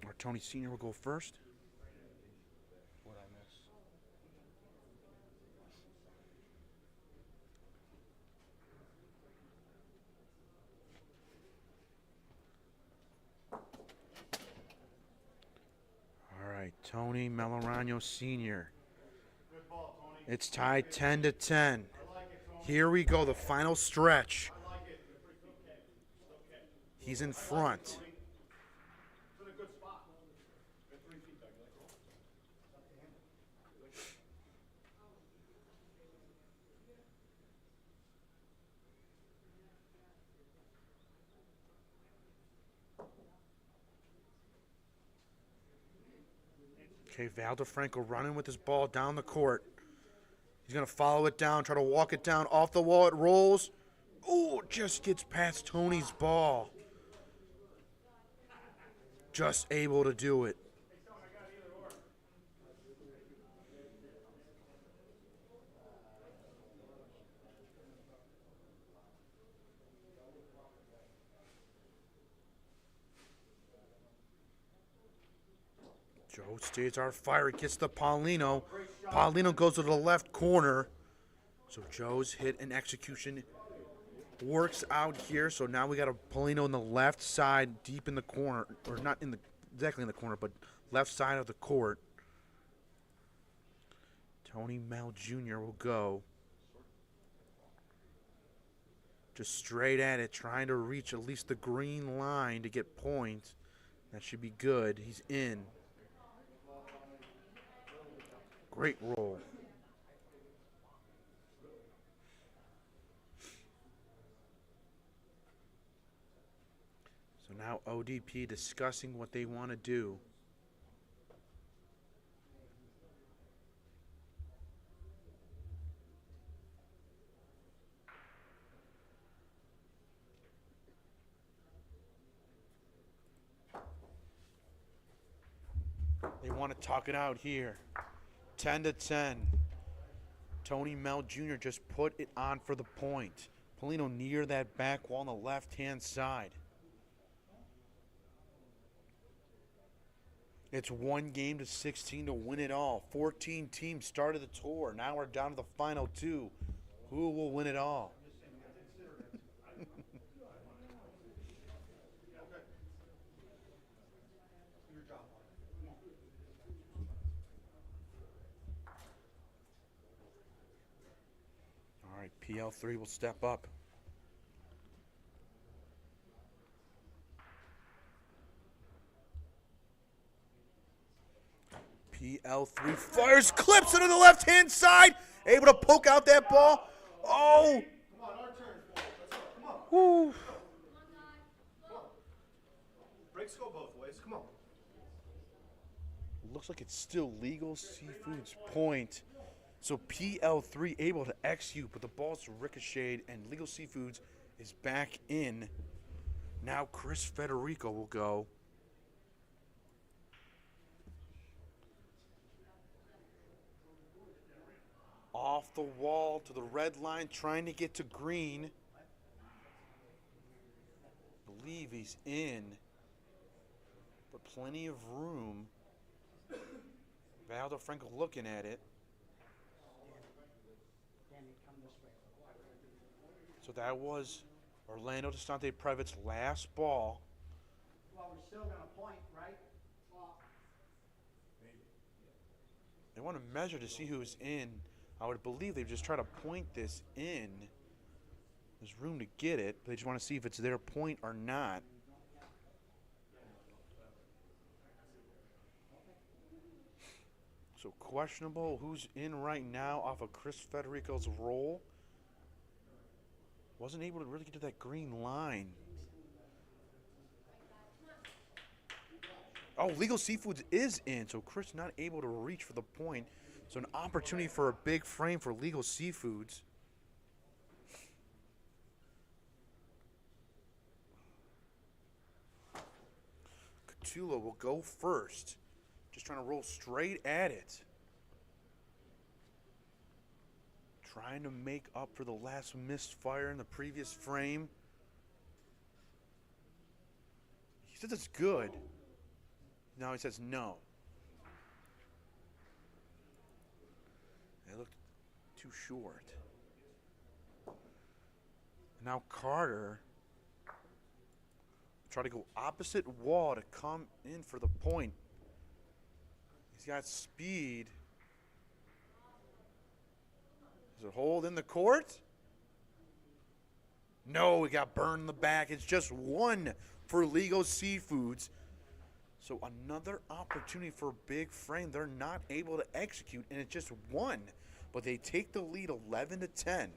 Or Tony Sr. will go first. What I miss? All right, Tony Melaragno Sr. Good ball, Tony. It's tied 10-10. I like it, Tony. Here we go, the final stretch. I like it. Okay. He's in front. It's in a good spot. At 3 feet, Doug. You like it? Okay, Val DiFranco running with his ball down the court. He's going to follow it down, try to walk it down. Off the wall, it rolls. Ooh, just gets past Tony's ball. Just able to do it. Joe stays our fire. Gets the Paulino. Paulino goes to the left corner. So Joe's hit and execution works out here. So now we got a Paulino on the left side, deep in the corner, or not in the exactly in the corner, but left side of the court. Tony Mel Jr. will go. Just straight at it, trying to reach at least the green line to get points. That should be good. He's in. Great roll. So now ODP discussing what they want to do. They want to talk it out here. 10-10. Tony Mel Jr. just put it on for the point. Paulino near that back wall on the left-hand side. It's one game to 16 to win it all. 14 teams started the tour. Now we're down to the final 2. Who will win it all? All right, PL3 will step up. PL3 fires, clips it on the left-hand side. Able to poke out that ball. Oh! Come on, our turn. Let's go. Come on. Woo. Breaks go both ways. Come on. Looks like it's still Legal Seafood's point. So PL3 able to execute, but the ball's ricocheted, and Legal Seafoods is back in. Now Chris Federico will go. Off the wall to the red line, trying to get to green. Believe he's in, but plenty of room. Val DiFranco looking at it. So that was Orlando-Donsante-Previte's last ball. Well, we're still gonna point, right? They want to measure to see who's in. I would believe they just try to point this in. There's room to get it, but they just want to see if it's their point or not. So questionable who's in right now off of Chris Federico's roll. Wasn't able to really get to that green line. Oh, Legal Seafoods is in, so Chris not able to reach for the point. So an opportunity for a big frame for Legal Seafoods. Catullo will go first. Just trying to roll straight at it. Trying to make up for the last missed fire in the previous frame. He says it's good. Now he says no. They looked too short. Now Carter try to go opposite wall to come in for the point. He's got speed. Is it hold in the court? No, he got burned in the back. It's just one for Legal Seafoods. So another opportunity for a big frame. They're not able to execute, and it's just one. But they take the lead 11-10.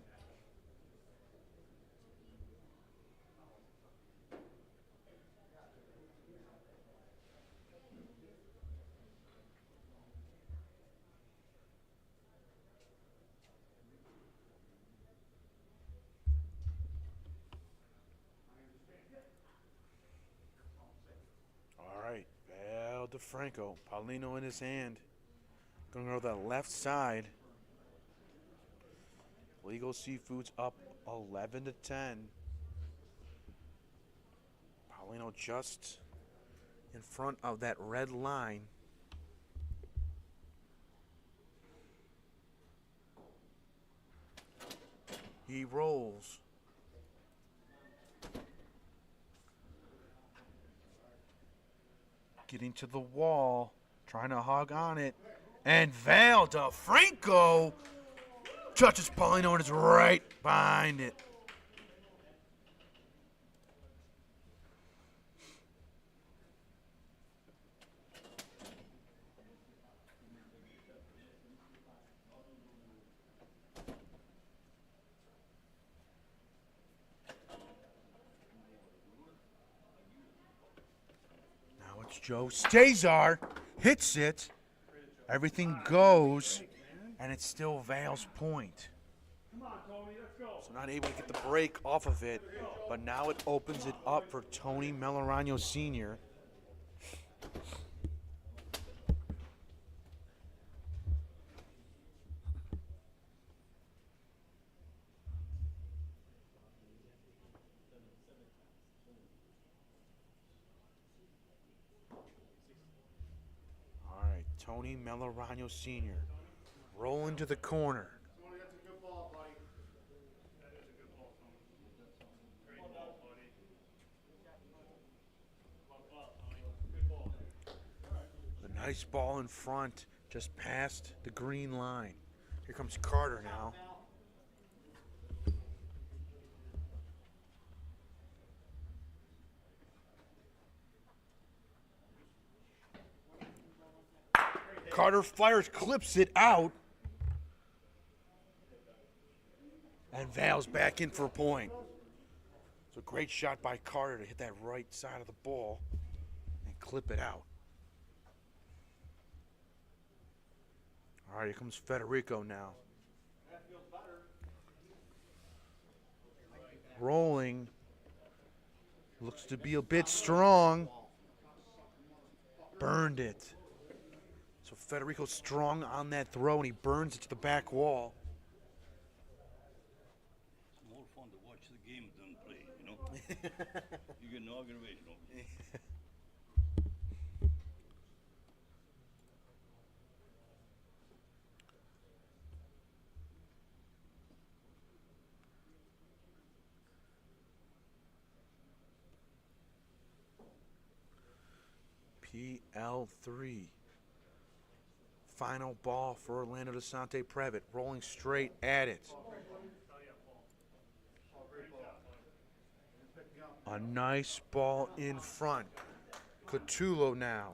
All right, Val DiFranco, Paulino in his hand. Going to go to the left side. Legal Seafoods up 11-10. Paulino just in front of that red line. He rolls. Getting to the wall, trying to hog on it. And Val DiFranco touches Paulino and is right behind it. Now it's Joe Zdesar. Hits it. Everything goes. And it's still Val's point. So not able to get the break off of it, but now it opens it up for Tony Melaragno Sr. All right, Tony Melaragno Sr. rolling to the corner. Tony, that's a good ball, buddy. That is a good ball, Tony. Great ball, buddy. Good ball. The nice ball in front, just past the green line. Here comes Carter now. Carter fires, clips it out. And Val's back in for a point. So great shot by Carter to hit that right side of the ball and clip it out. All right, here comes Federico now. Rolling. Looks to be a bit strong. Burned it. So Federico's strong on that throw, and he burns it to the back wall. It's more fun to watch the game than play, you know? You get no aggravation over it. PL3. Final ball for Orlando-Donsante-Previte. Rolling straight at it. A nice ball in front. Catullo now.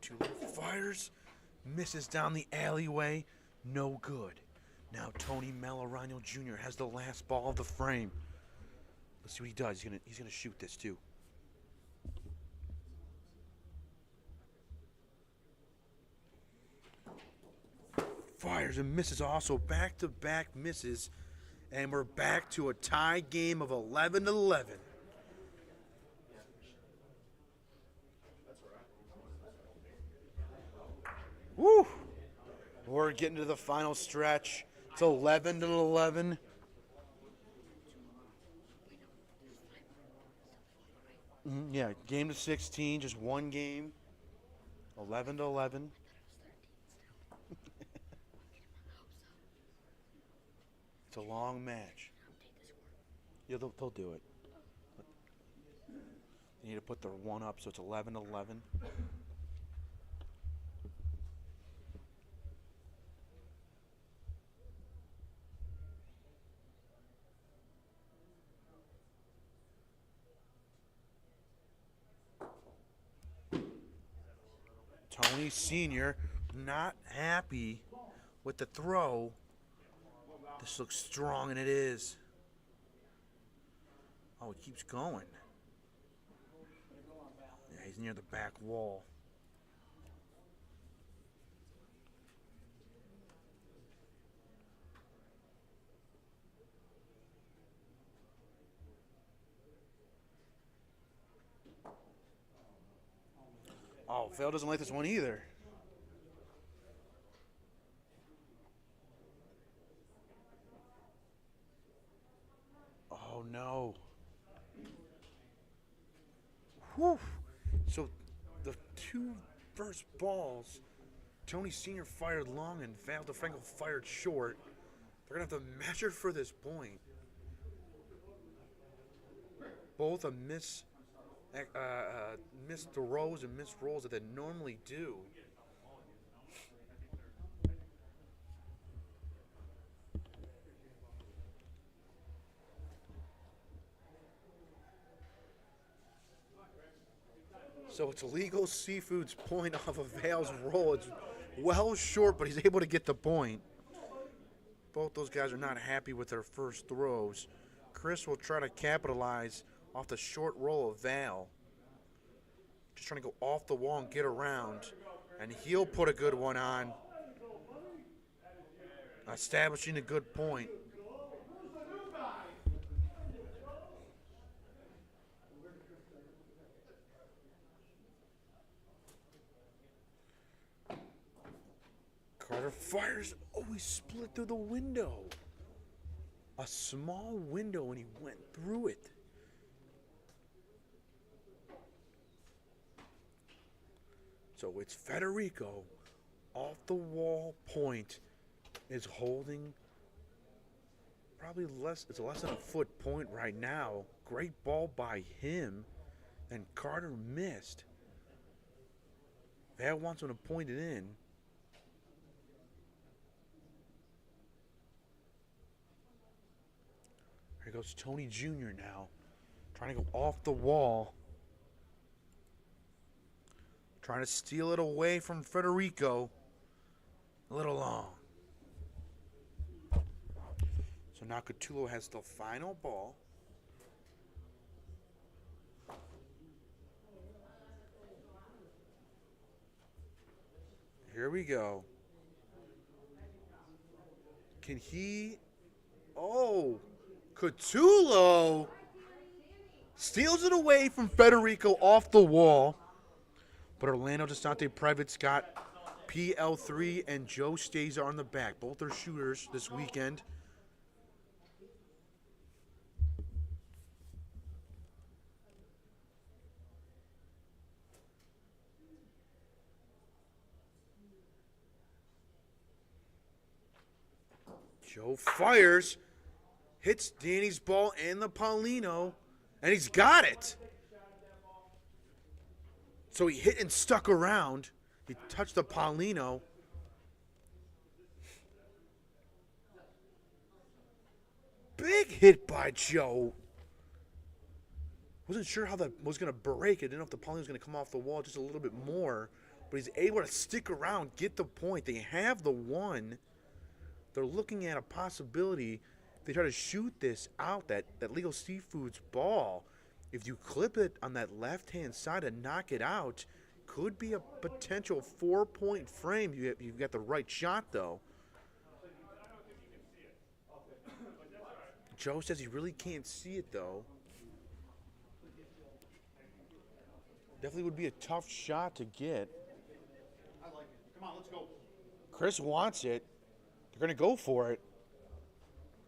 Catullo fires. Misses down the alleyway. No good. Now Tony Melaragno Jr. has the last ball of the frame. Let's see what he does. He's gonna shoot this too. Fires and misses also. Back-to-back misses. And we're back to a tie game of 11-11. Woo! We're getting to the final stretch. It's 11-11. Yeah, game to 16, just one game. 11-11. It's a long match. Yeah, they'll do it. They need to put their one up, so it's 11-11. Tony Sr. not happy with the throw. This looks strong, and it is. Oh, he keeps going. Yeah, he's near the back wall. Oh, Vail doesn't like this one either. Oh, no. Whew. So the two first balls, Tony Sr. fired long and Vail DiFranco fired short. They're going to have to measure for this point. Both a missed throws and missed rolls that they normally do. So it's Legal Seafood's point off of Vail's roll. It's well short, but he's able to get the point. Both those guys are not happy with their first throws. Chris will try to capitalize off the short roll of Vail. Just trying to go off the wall and get around. And he'll put a good one on. Establishing a good point. Carter fires. Oh, he split through the window. A small window, and he went through it. So it's Federico. Off the wall point is holding probably it's less than a foot point right now. Great ball by him. And Carter missed. Vail wants him to point it in. Here goes Tony Jr. now. Trying to go off the wall. Trying to steal it away from Federico. A little long. So now Catullo has the final ball. Here we go. Can he... Oh! Catullo steals it away from Federico off the wall. But Orlando-Donsante-Previte's got PL3 and Joe Zdesar on the back. Both are shooters this weekend. Joe fires, hits Danny's ball and the Paulino, and he's got it. So he hit and stuck around. He touched the Paulino. Big hit by Joe. Wasn't sure how that was going to break. I didn't know if the Paulino was going to come off the wall just a little bit more. But he's able to stick around, get the point. They have the one. They're looking at a possibility. They try to shoot this out, that Legal Seafood's ball. If you clip it on that left-hand side and knock it out, could be a potential 4-point frame. You've got the right shot, though. Joe says he really can't see it, though. Definitely would be a tough shot to get. I like it. Come on, let's go. Chris wants it. They're going to go for it.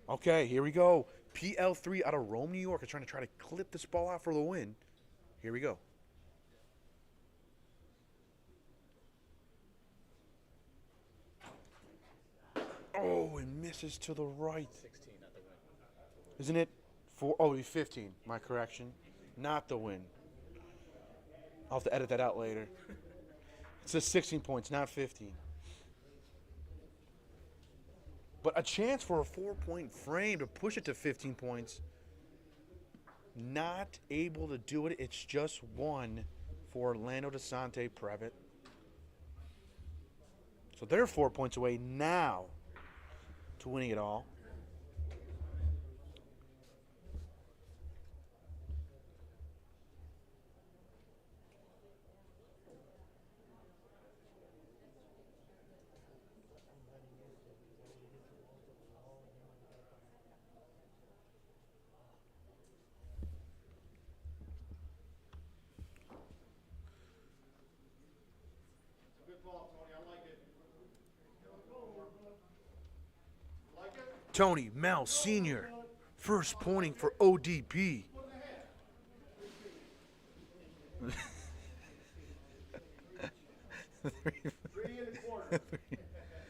Okay, here we go. PL3 out of Rome, New York is trying to clip this ball out for the win. Here we go. Oh, it misses to the right. 16, not the win. Isn't it? 15. My correction. Not the win. I'll have to edit that out later. It says 16 points, not 15. But a chance for a 4-point frame to push it to 15 points. Not able to do it. It's just one for Orlando-Donsante-Previte. So they're 4 points away now to winning it all. Good ball, Tony. I like it. Like it? Tony Mel Sr. first pointing for ODP. 3 1/4.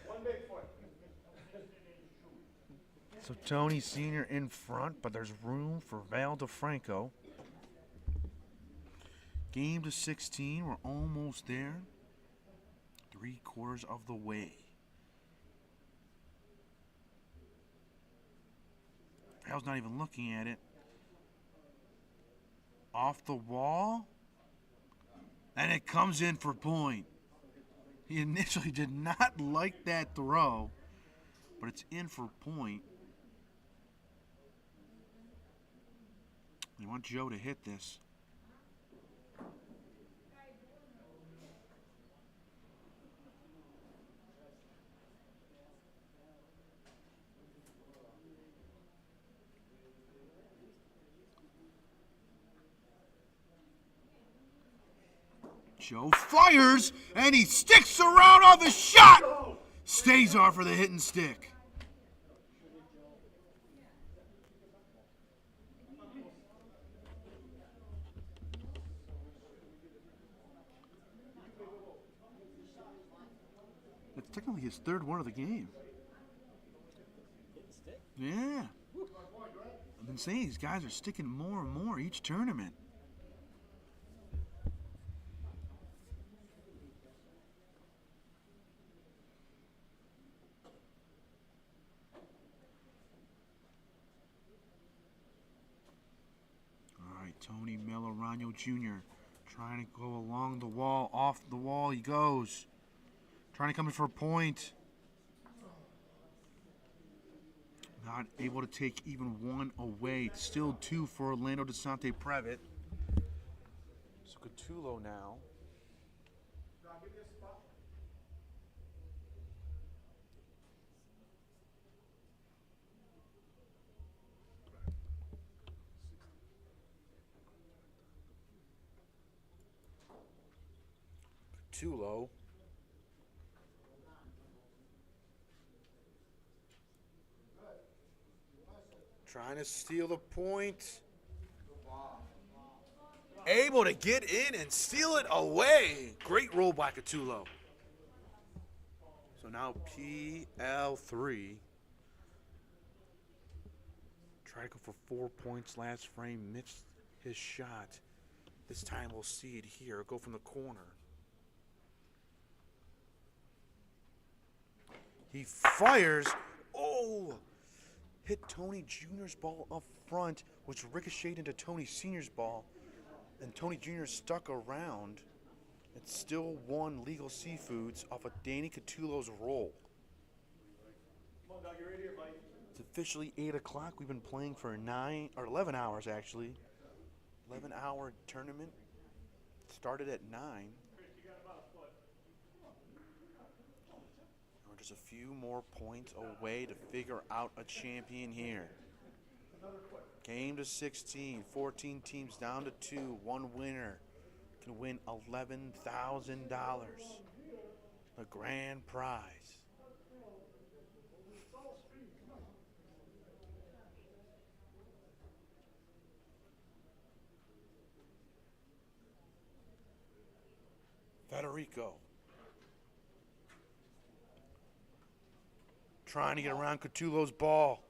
One big foot. So Tony Sr. in front, but there's room for Val DiFranco. Game to 16. We're almost there. 3/4 of the way. Val's not even looking at it. Off the wall. And it comes in for point. He initially did not like that throw, but it's in for point. You want Joe to hit this. Joe fires, and he sticks around on the shot. Zdesar for the hit and stick. It's technically his third one of the game. Yeah. I've been saying these guys are sticking more and more each tournament. Tony Melaragno Jr. trying to go along the wall. Off the wall he goes. Trying to come in for a point. Not able to take even one away. Still 2 for Orlando-Donsante-Previte. So Catullo now. Catullo. Trying to steal the point. Able to get in and steal it away. Great roll by Catullo. So now PL3 Tried to go for 4 points last frame, missed his shot. This time we'll see it here. Go from the corner. He fires. Oh! Hit Tony Jr.'s ball up front, which ricocheted into Tony Sr.'s ball. And Tony Jr. stuck around. It's still won Legal Seafoods off of Danny Catullo's roll. Come on, Doug, you're right here, buddy. It's officially 8 o'clock. We've been playing for 11 hours, actually. 11-hour tournament. Started at 9. We're just a few more points away to figure out a champion here. Game to 16. 14 teams down to 2. One winner can win $11,000. The grand prize. Federico. Trying to get around Catullo's ball.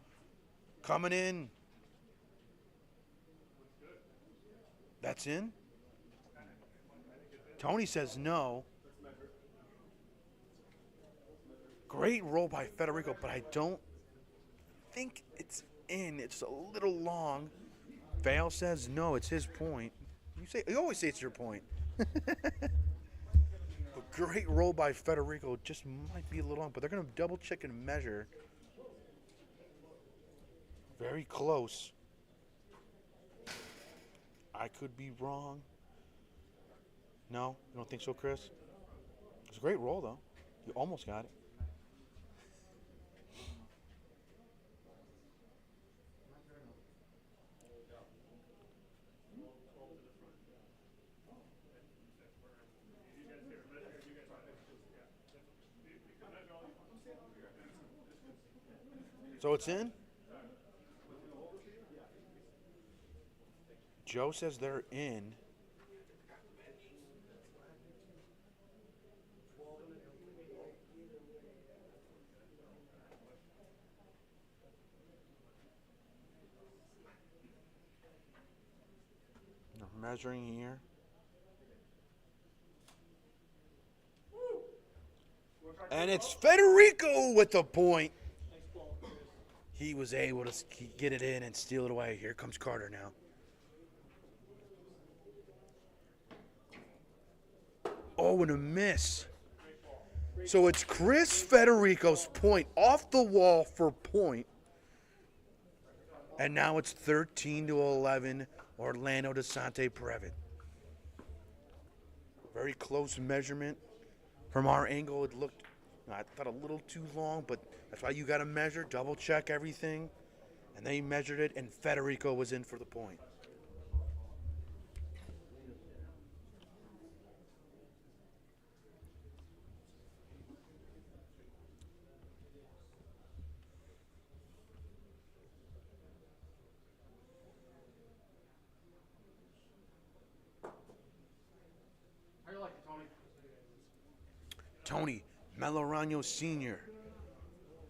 Coming in. That's in? Tony says no. Great roll by Federico, but I don't think it's in. It's a little long. Vale says no, it's his point. You always say it's your point. A great roll by Federico, just might be a little long, but they're going to double check and measure. Very close. I could be wrong. No? You don't think so, Chris? It's a great roll, though. You almost got it. So it's in? Joe says they're in. They're measuring here. And it's Federico with the point. He was able to get it in and steal it away. Here comes Carter now. Oh, and a miss. So it's Chris Federico's point off the wall for point. And now it's 13-11, Orlando-Donsante-Previte. Very close measurement. From our angle, it looked, I thought, a little too long, but that's why you got to measure, double check everything. And they measured it, and Federico was in for the point. How you like it, Tony? Tony Melaragno Sr.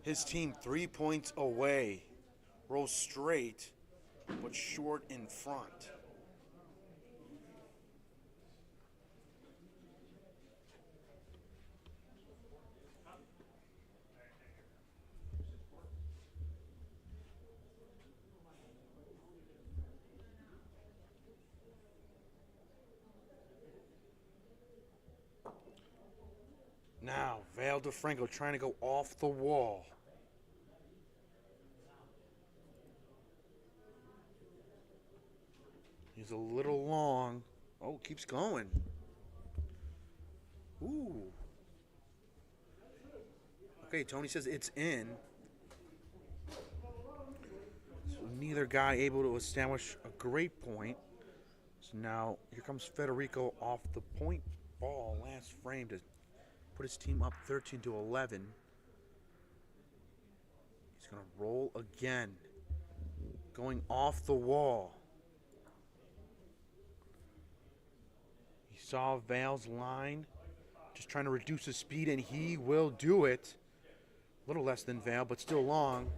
His team 3 points away. Rolls straight, but short in front. Now, DiFranco trying to go off the wall. He's a little long. Oh, keeps going. Ooh. Okay, Tony says it's in. So neither guy able to establish a great point. So now here comes Federico off the point ball last frame to put his team up 13-11. He's going to roll again. Going off the wall. He saw Vale's line. Just trying to reduce his speed, and he will do it. A little less than Vale, but still long.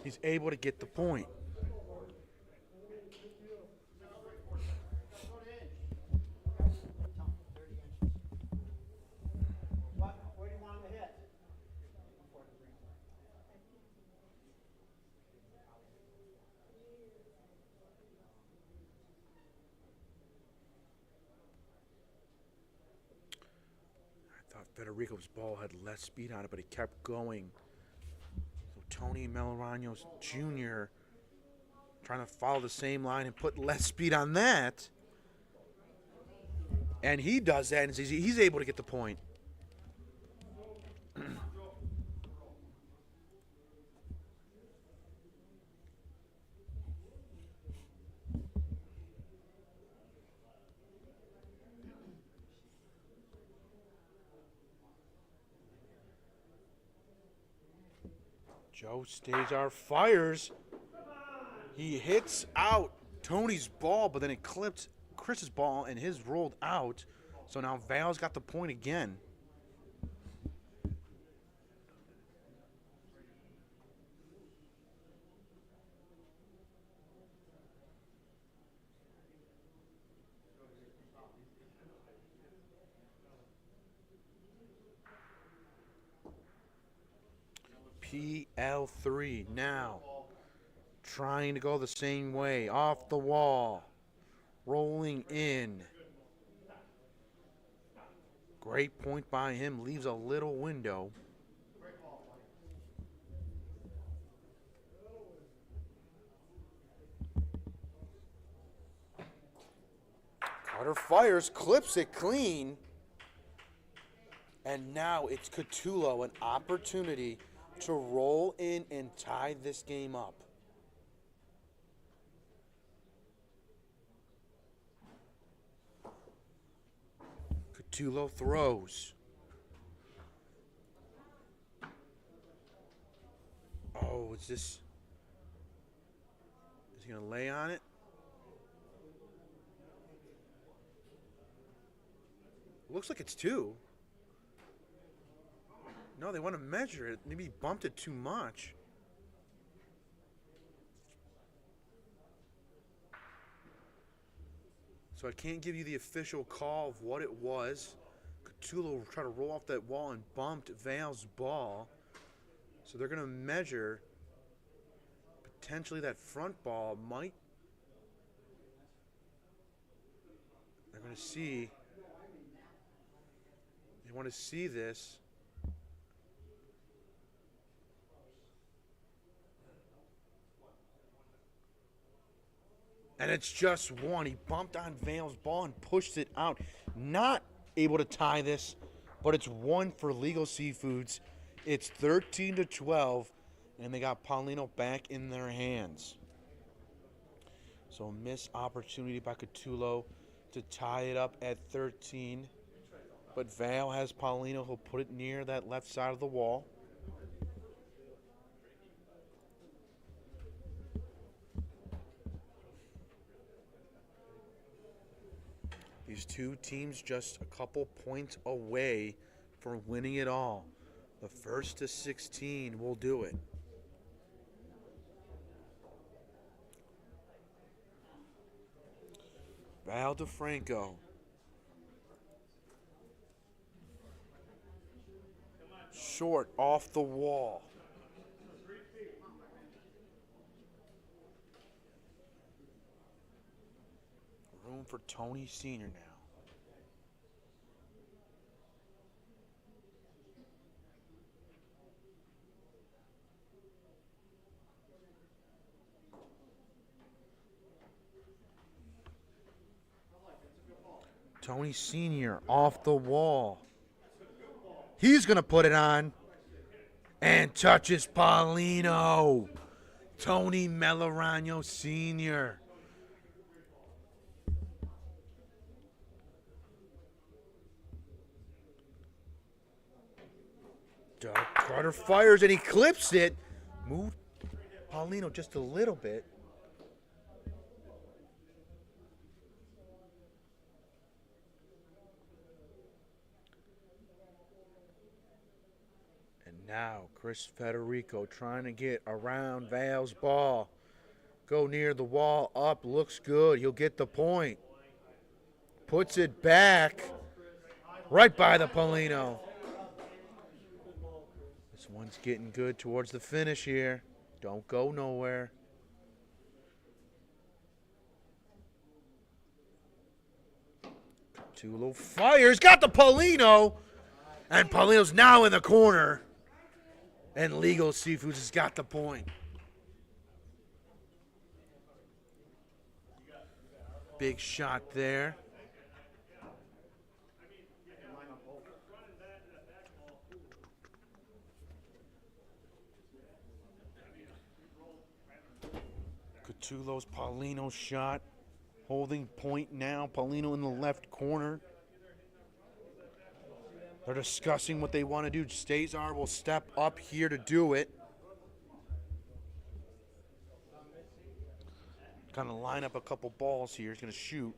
He's able to get the point. Federico's ball had less speed on it, but it kept going. So Tony Melaragno Jr. trying to follow the same line and put less speed on that. And he does that, and he's able to get the point. Joe Zdesar fires. He hits out Tony's ball, but then it clipped Chris's ball, and his rolled out. So now Val's got the point again. PL3 now trying to go the same way, off the wall, rolling in. Great point by him, leaves a little window. Carter fires, clips it clean. And now it's Catullo, an opportunity to roll in and tie this game up. Catullo throws. Oh, is he going to lay on it? Looks like it's two. No, they want to measure it. Maybe he bumped it too much. So I can't give you the official call of what it was. Catullo tried to roll off that wall and bumped Val's ball. So they're going to measure. Potentially that front ball might. They're going to see. They want to see this. And it's just one. He bumped on Val's ball and pushed it out. Not able to tie this, but it's one for Legal Seafoods. It's 13-12, and they got Paulino back in their hands. So a missed opportunity by Catullo to tie it up at 13. But Val has Paulino. He'll put it near that left side of the wall. These two teams just a couple points away from winning it all. The first to 16 will do it. Val DiFranco. Short off the wall. Room for Tony Sr. now. Tony Sr. off the wall. He's going to put it on and touches Paulino. Tony Melaragno Sr. Carter fires and he clips it. Moved Paulino just a little bit. And now Chris Federico trying to get around Val's ball. Go near the wall, up, looks good. He'll get the point. Puts it back right by the Paulino. This one's getting good towards the finish here. Don't go nowhere. Catullo fires, got the Paulino, And Paulino's now in the corner. And Legal Seafoods has got the point. Big shot there. Catullo's Paulino shot. Holding point now. Paulino in the left corner. They're discussing what they want to do. Zdesar will step up here to do it. Kind of line up a couple balls here. He's going to shoot.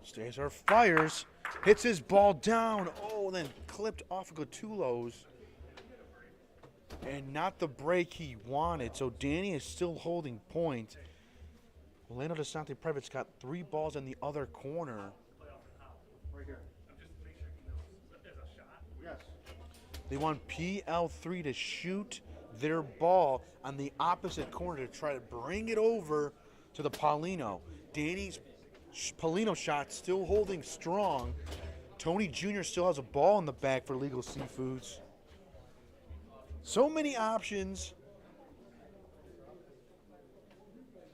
Zdesar fires, hits his ball down. Oh, then clipped off of Catullo's. And not the break he wanted. So Danny is still holding point. Orlando-Donsante-Previte's got 3 balls in the other corner. Right here. Yes. They want PL3 to shoot their ball on the opposite corner to try to bring it over to the Paulino. Danny's Paulino shot still holding strong. Tony Jr. still has a ball in the bag for Legal Seafoods. So many options.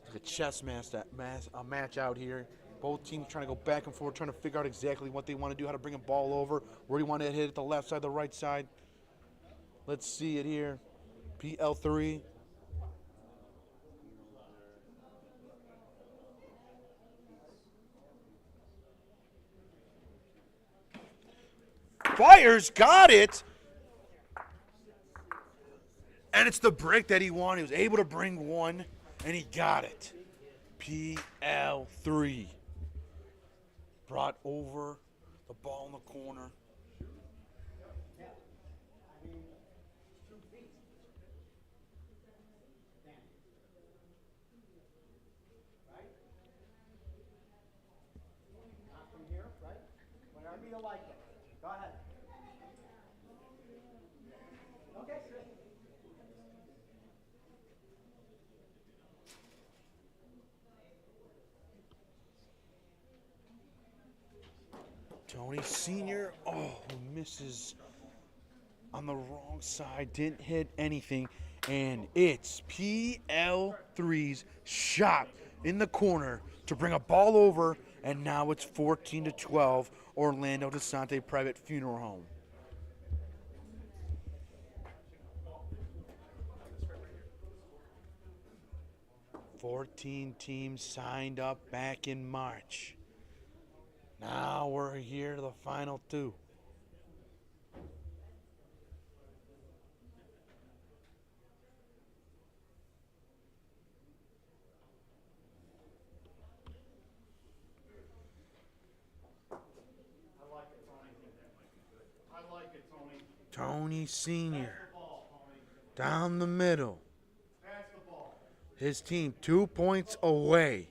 It's a chess match out here. Both teams trying to go back and forth, trying to figure out exactly what they want to do, how to bring a ball over, where do you want to hit it, the left side, the right side. Let's see it here. PL3. Fires, got it. And it's the break that he wanted. He was able to bring one, and he got it. PL3. Brought over the ball in the corner. Not from here, right? Whenever you like it. Go ahead. Okay, good. Tony Sr., who misses on the wrong side, didn't hit anything, and it's PL3's shot in the corner to bring a ball over, and now it's 14-12, Orlando-Donsante-Previte Funeral Home. $14 teams signed up back in March. Now we're here to the final 2. I like it, Tony. I like it, Tony. Tony Sr. Pass the ball, Tony. down the middle. Pass the ball. His team 2 points away.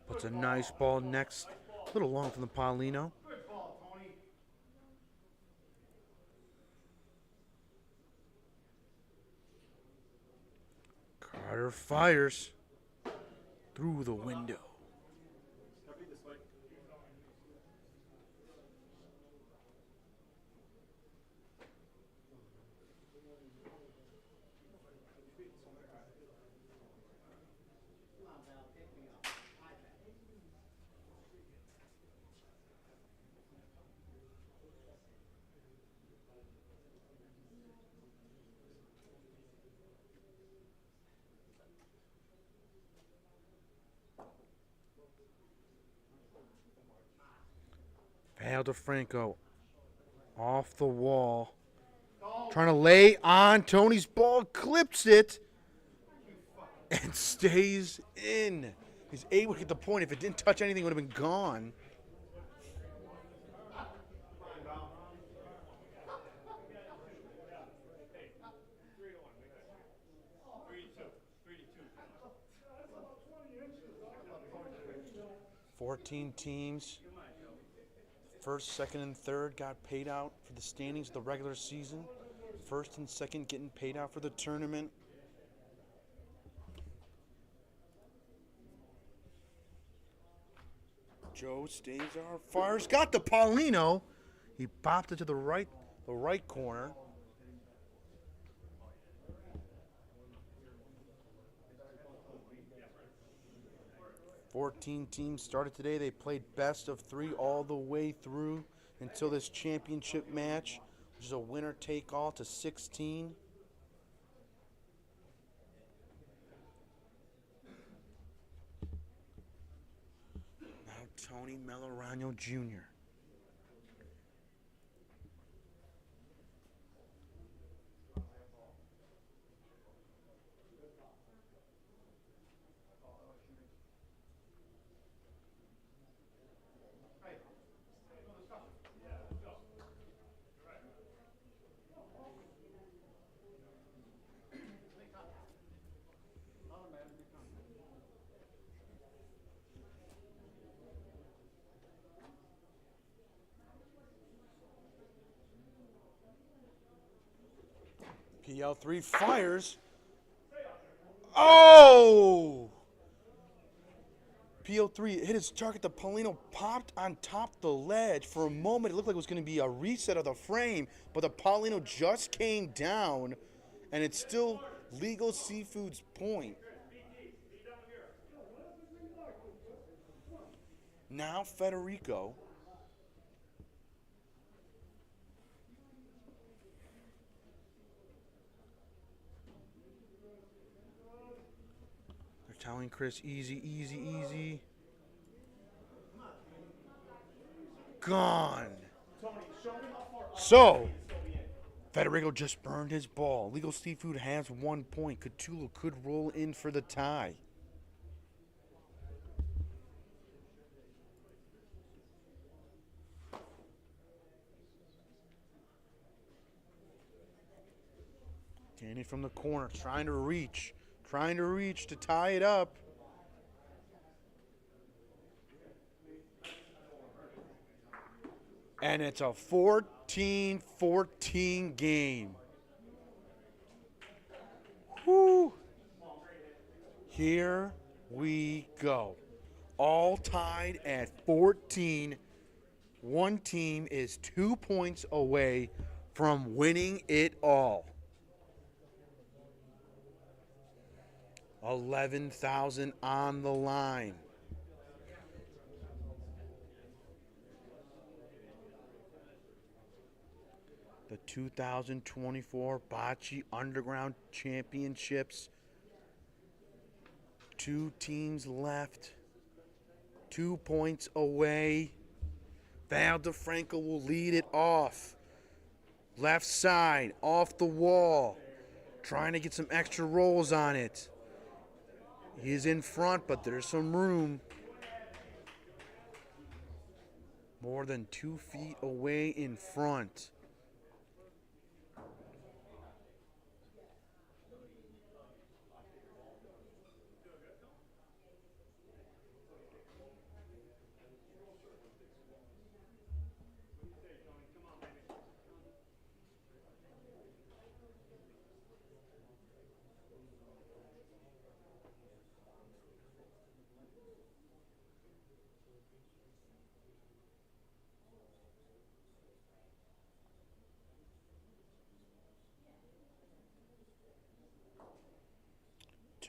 Puts a nice ball next. A little long from the Paulino. Good ball, Tony. Carter fires through the window. DiFranco off the wall. Trying to lay on Tony's ball. Clips it. And stays in. He's able to get the point. If it didn't touch anything, it would have been gone. $14 teams. First, second, and third got paid out for the standings of the regular season. First and second getting paid out for the tournament. Joe Zdesar fires. Got the Paulino. He popped it to the right corner. Fourteen teams started today. They played best of 3 all the way through until this championship match, which is a winner-take-all to 16. Now Tony Melaragno Jr. PL3 fires. Oh! PL3 hit his target. The Paulino popped on top of the ledge. For a moment, it looked like it was going to be a reset of the frame, but the Paulino just came down, and it's still Legal Seafood's point. Now Federico. Telling Chris, easy, easy, easy. Gone. So, Federico just burned his ball. Legal Seafood has 1 point. Catullo could roll in for the tie. Danny from the corner, trying to reach to tie it up. And it's a 14-14 game. Whew. Here we go. All tied at 14. One team is 2 points away from winning it all. 11,000 on the line. The 2024 Bocce Underground Championships. 2 teams left. 2 points away. DiFranco will lead it off. Left side, off the wall. Trying to get some extra rolls on it. He's in front, but there's some room. More than 2 feet away in front.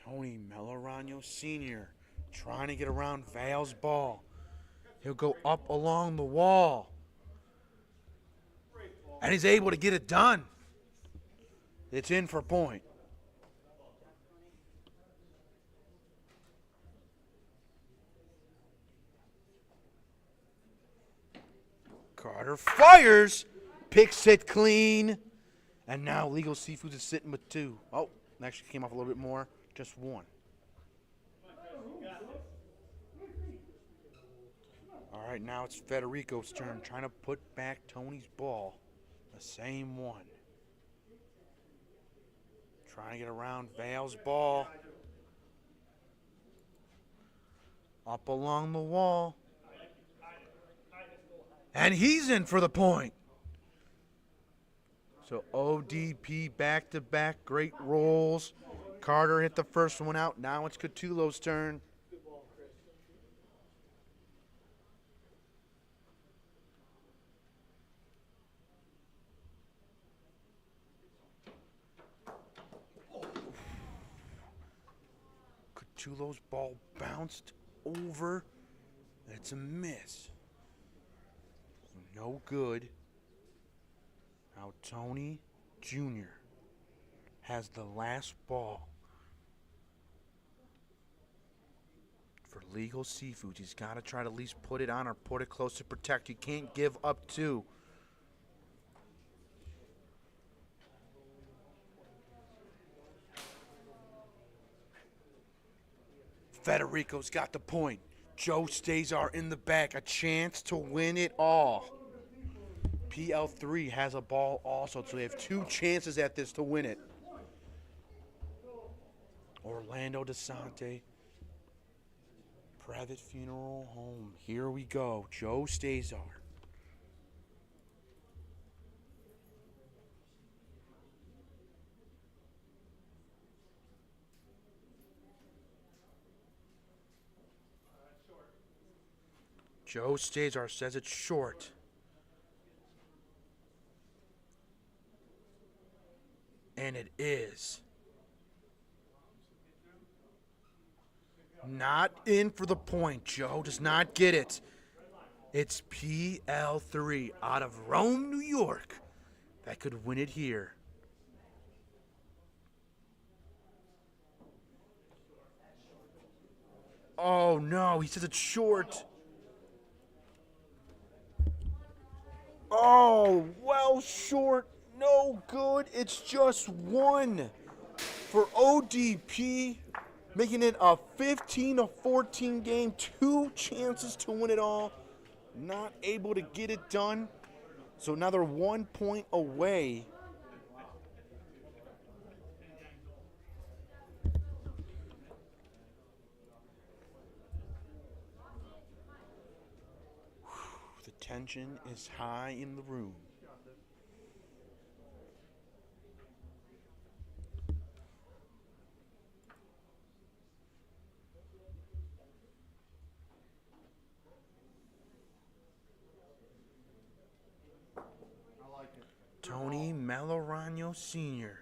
Tony Melaragno Sr. trying to get around Val's ball. He'll go up along the wall. And he's able to get it done. It's in for point. Carter fires. Picks it clean. And now Legal Seafoods is sitting with 2. Oh, actually came off a little bit more. Just 1. All right, now it's Federico's turn, trying to put back Tony's ball. The same one. Trying to get around Val's ball. Up along the wall. And he's in for the point. So ODP back-to-back great rolls. Carter hit the first one out. Now it's Catullo's turn. Catullo's ball bounced over. It's a miss. No good. Now Tony Jr. has the last ball for Legal Seafoods. He's got to try to at least put it on or put it close to protect. You can't give up two. Federico's got the point. Joe Zdesar in the back. A chance to win it all. PL3 has a ball also, so they have two chances at this to win it. Orlando-Donsante-Previte Funeral Home. Here we go. Joe Zdesar. Joe Zdesar says it's short. And it is. Not in for the point. Joe does not get it. It's PL3 out of Rome, New York. That could win it here. Oh, no. He says it's short. Oh, well short. No good. It's just one for ODP, making it a 15-14 game. Two chances to win it all. Not able to get it done. So now they're 1 point away. The tension is high in the room. Tony Melaragno Sr.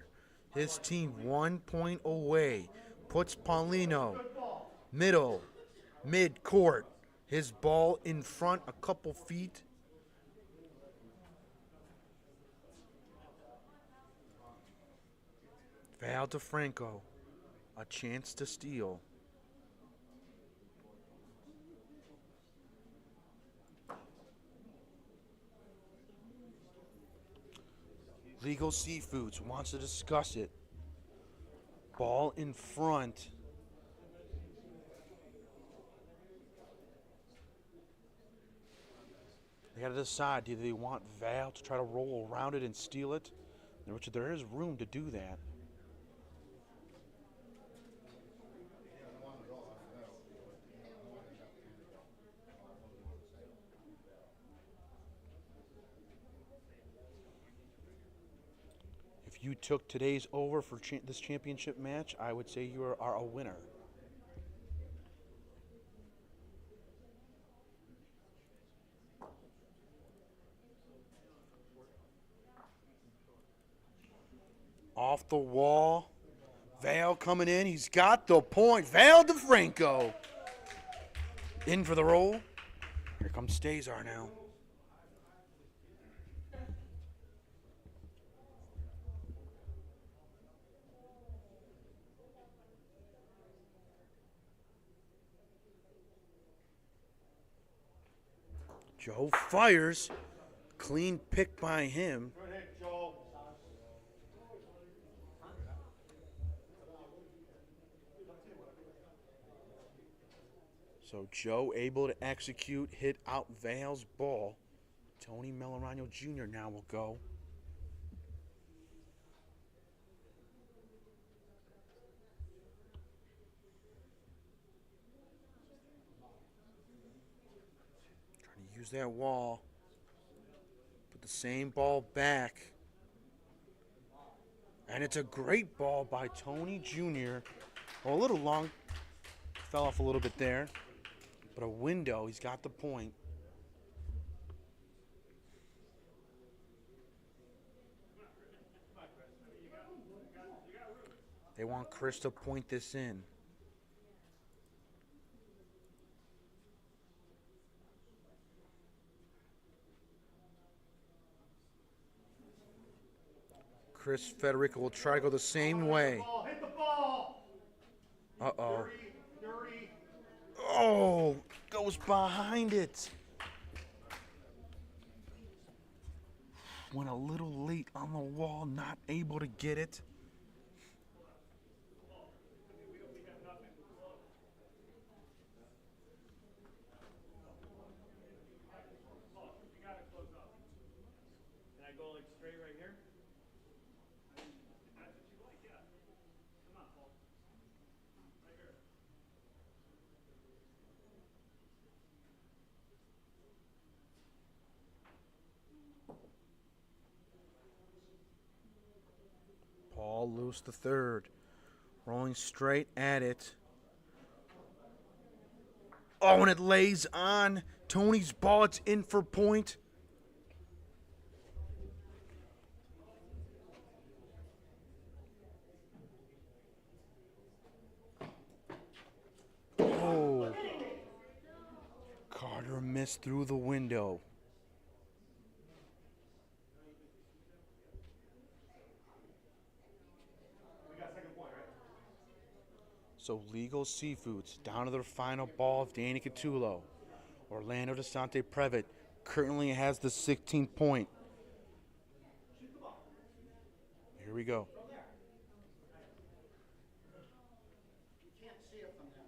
His team 1 point away. Puts Paulino mid-court. His ball in front a couple feet. DiFranco, a chance to steal. Legal Seafoods wants to discuss it. Ball in front. They got to decide, do they want Val to try to roll around it and steal it? Which there is room to do that. If you took today's over for this championship match, I would say you are a winner. Off the wall. Val coming in. He's got the point. Val DiFranco in for the roll. Here comes Zdesar now. Joe fires. Clean pick by him. Good hit, Joe. So Joe able to execute, hit out Val's ball. Tony Melaragno Jr. now will go. Trying to use that wall. the same ball back. And it's a great ball by Tony Jr. Well, a little long. Fell off a little bit there. But a window. He's got the point. They want Chris to point this in. Chris Federico will try to go the same way. Hit the ball. Uh-oh. Dirty. Oh, goes behind it. Went a little late on the wall, not able to get it. Can I go like straight right here? That's what you like, yeah. Come on, Paul. Right here. Paul loose the third. Rolling straight at it. Oh, and it lays on Tony's ball. It's in for point. Oh. Carter missed through the window. So Legal Seafoods down to their final ball of Danny Catullo. Orlando-Donsante-Previte currently has the 16th point. Here we go. You can't see it from there.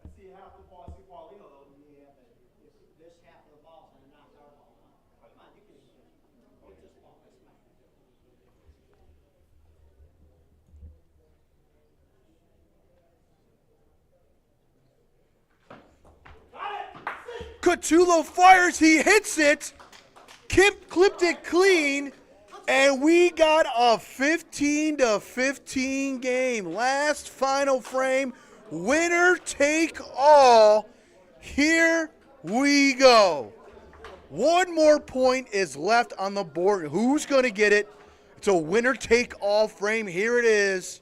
I see half the ball. I see Paulino though. Yeah, but this half of the ball's gonna knock our ball out. Come on, you can get this ball. That's mine. Catullo fires, he hits it. Kip clipped it clean, and we got a 15-15 game. Last final frame, winner take all. Here we go. One more point is left on the board. Who's going to get it? It's a winner take all frame. Here it is.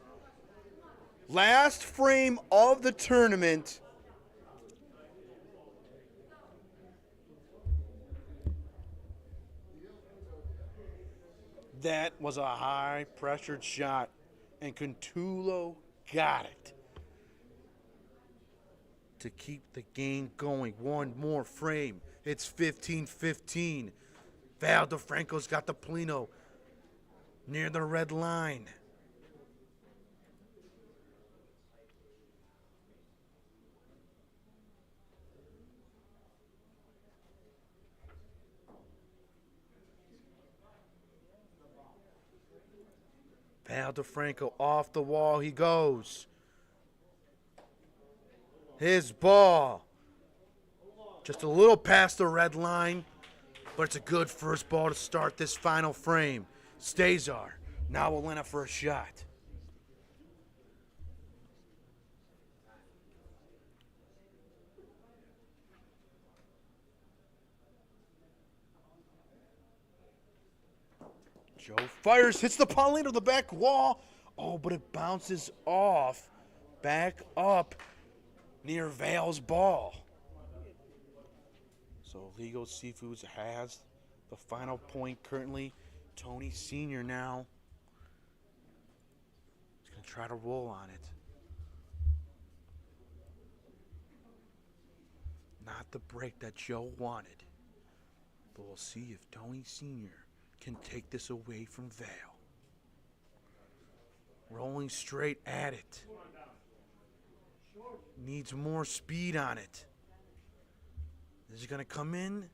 Last frame of the tournament. That was a high-pressured shot, and Catullo got it to keep the game going. One more frame. It's 15-15. DiFranco's got the Polino near the red line. DiFranco off the wall he goes. His ball. Just a little past the red line, but it's a good first ball to start this final frame. Zdesar now will line up for a shot. Joe fires, hits the Paulino, the back wall. Oh, but it bounces off, back up near Vale's ball. So Legal Seafoods has the final point currently. Tony Sr. now. He's going to try to roll on it. Not the break that Joe wanted. But we'll see if Tony Sr. can take this away from Vale. Rolling straight at it. Needs more speed on it. Is it going to come in?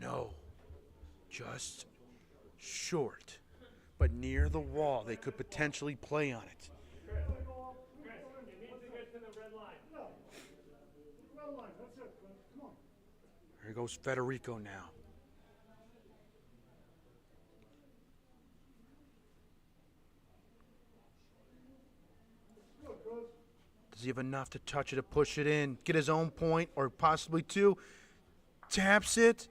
No. Just short. But near the wall. They could potentially play on it. Chris, you need to get to the red line. Red line, that's it, Chris. Come on. Here goes Federico now. he have enough to touch it, to push it in, get his own point, or possibly two? Taps it.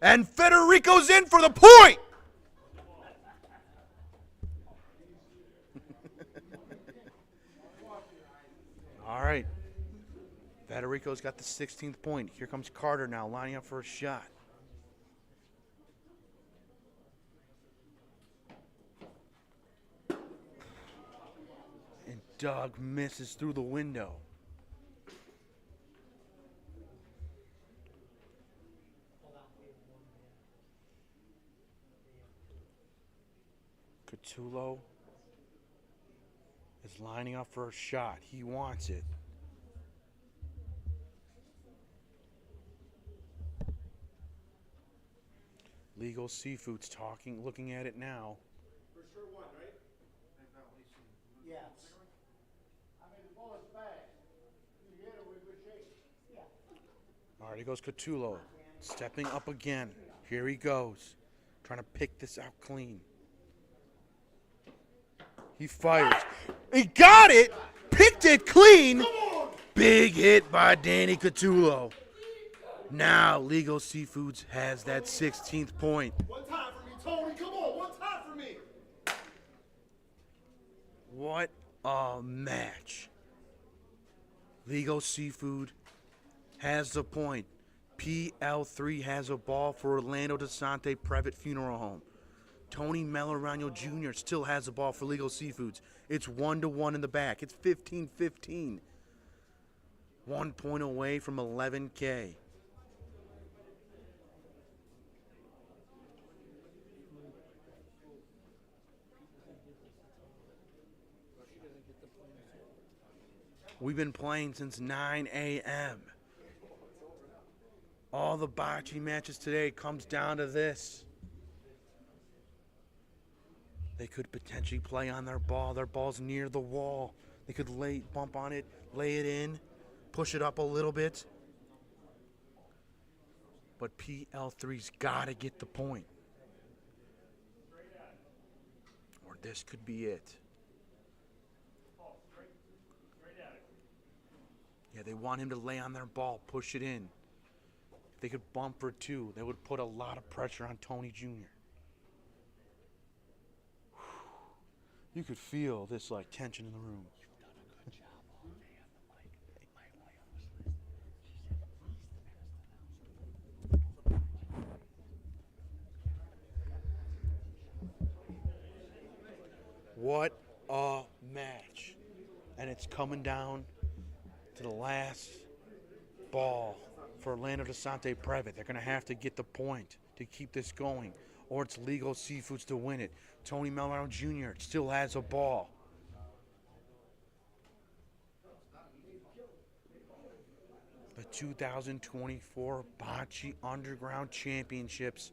And Federico's in for the point! All right. Federico's got the 16th point. Here comes Carter now, lining up for a shot. And Doug misses through the window. Catullo is lining up for a shot. He wants it. Legal Seafood's talking, looking at it now. For sure one, right? Yes. I mean, the ball is fast. You hit it with good shape. Yeah. All right, here goes Catullo, stepping up again. Here he goes, trying to pick this out clean. He fires. He got it! Picked it clean! Big hit by Danny Catullo. Now, Legal Seafoods has that 16th point. One time for me, Tony. Come on, one time for me. What a match. Legal Seafood has the point. PL3 has a ball for Orlando-Donsante-Previte Funeral Home. Tony Melaragno Jr. still has the ball for Legal Seafoods. It's 1-1 in the back. It's 15-15. 1 point away from 11K. We've been playing since 9 a.m. All the bocce matches today comes down to this. They could potentially play on their ball. Their ball's near the wall. They could bump on it, lay it in, push it up a little bit. But PL3's got to get the point. Or this could be it. Yeah, they want him to lay on their ball, push it in. If they could bump for two, they would put a lot of pressure on Tony Jr. You could feel this like tension in the room. What a match. And it's coming down to the last ball for Orlando-Donsante-Previte. They're going to have to get the point to keep this going, or it's Legal Seafoods to win it. Tony Melaragno Jr. still has a ball. The 2024 Bocce Underground Championships.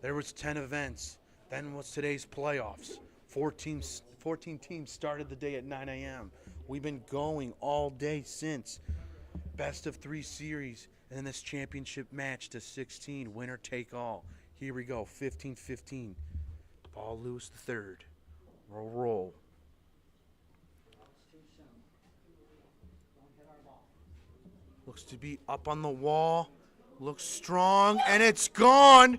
There was 10 events. Then was today's playoffs. 14 teams started the day at 9 a.m. We've been going all day since. Best of 3 series, and then this championship match to 16, winner take all. Here we go, 15-15. Paul Lewis III. Roll. It's too soon. Don't hit our ball. Looks to be up on the wall. Looks strong, and it's gone.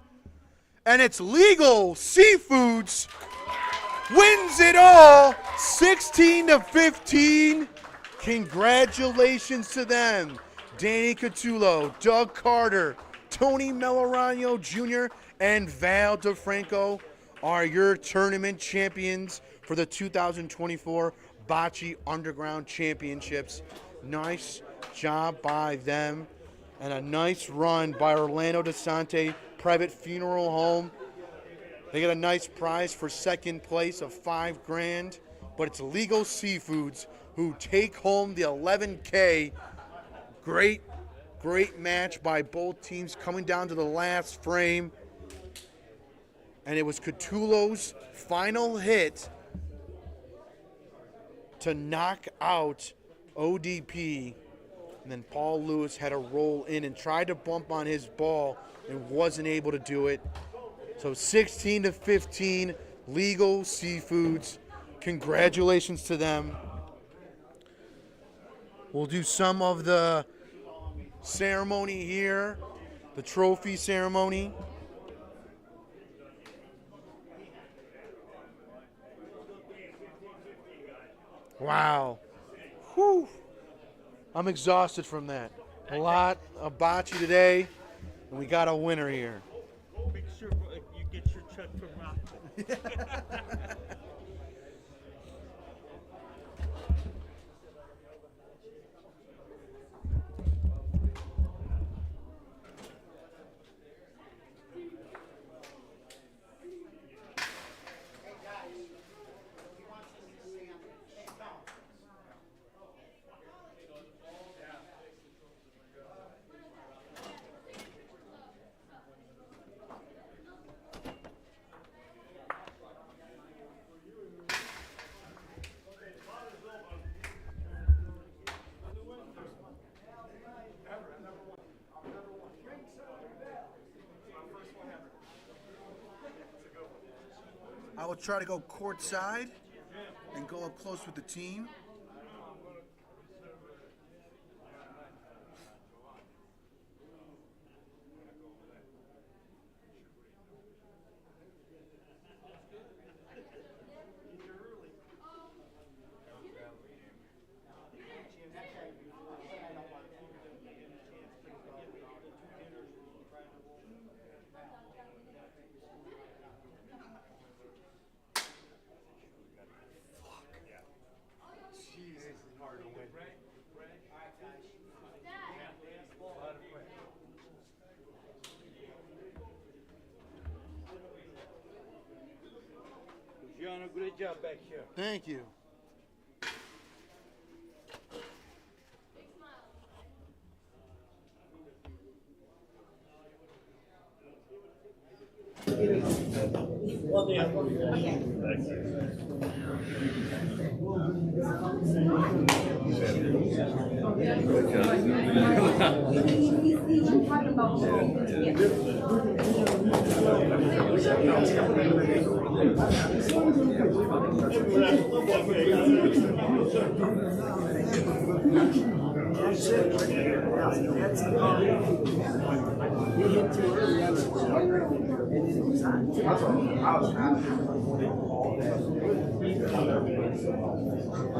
And it's Legal Seafoods wins it all, 16-15. Congratulations to them. Danny Catullo, Doug Carter, Tony Melaragno Jr., and Val DiFranco are your tournament champions for the 2024 Bocce Underground Championships. Nice job by them, and a nice run by Orlando-Donsante-Previte Funeral Home. They get a nice prize for second place of $5,000, but it's Legal Seafoods who take home the 11K. Great match by both teams coming down to the last frame. And it was Catullo's final hit to knock out ODP. And then Paul Lewis had to roll in and tried to bump on his ball and wasn't able to do it. So 16-15, Legal Seafoods. Congratulations to them. We'll do some of the ceremony here, the trophy ceremony. Wow. Whew. I'm exhausted from that. A lot of bocce today, and we got a winner here. Make sure you get your check from Rocco. I will try to go court side and go up close with the team. You're doing a great job back here. Thank you.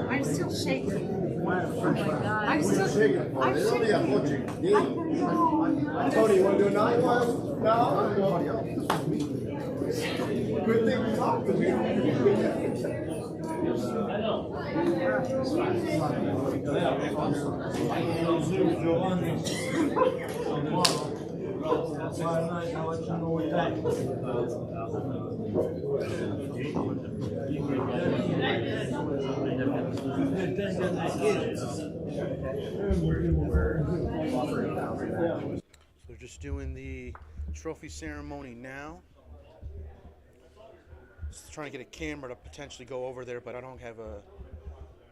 I'm still shaking. I'm still shaking. I'm shaking. Tony, you want to do another one? No? Good thing you talked to me. They're just doing the trophy ceremony now. Just trying to get a camera to potentially go over there, but I don't have a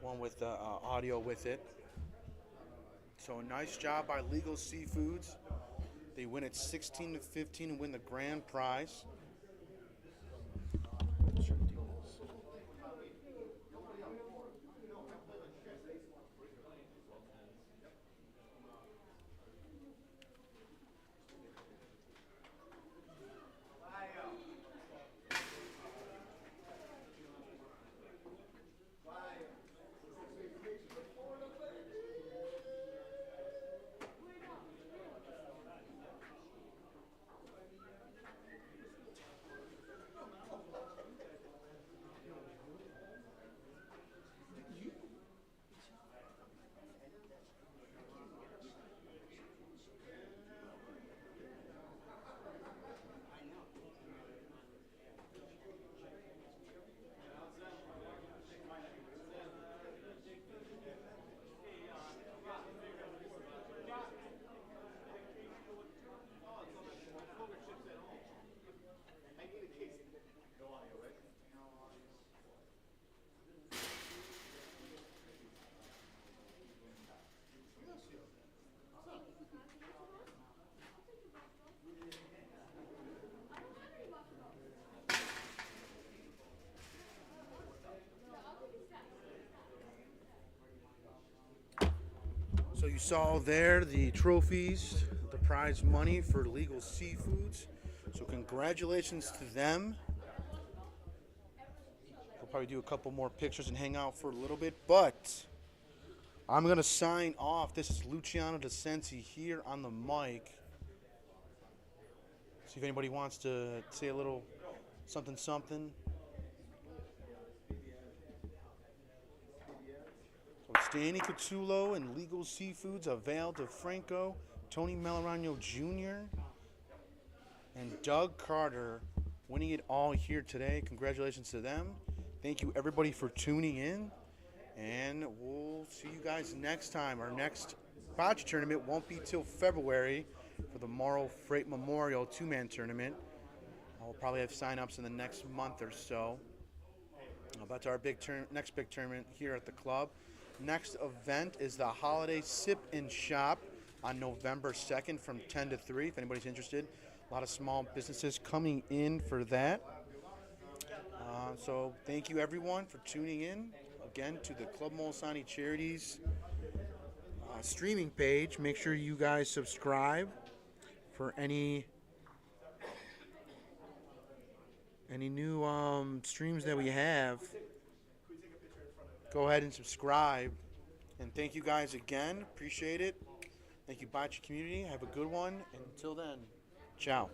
one with audio with it. So a nice job by Legal Seafoods. They win it 16-15 and win the grand prize. So you saw there the trophies, the prize money for Legal Seafoods. So congratulations to them. We'll probably do a couple more pictures and hang out for a little bit, but I'm going to sign off. This is Luciano DeCensi here on the mic. See if anybody wants to say a little something. So it's Danny Catullo and Legal Seafoods, Avail DiFranco, Tony Melaragno Jr., and Doug Carter winning it all here today. Congratulations to them. Thank you, everybody, for tuning in. And we'll see you guys next time. Our next bocce tournament won't be till February for the Morrow Freight Memorial two-man tournament. We'll probably have sign-ups in the next month or so. That's our next big tournament here at the club. Next event is the Holiday Sip and Shop on November 2nd from 10 to 3, if anybody's interested. A lot of small businesses coming in for that. So thank you, everyone, for tuning in, again, to the Club Molisani Charities streaming page. Make sure you guys subscribe for any new streams that we have. Go ahead and subscribe. And thank you guys again. Appreciate it. Thank you, Bocce community. Have a good one. And until then, ciao.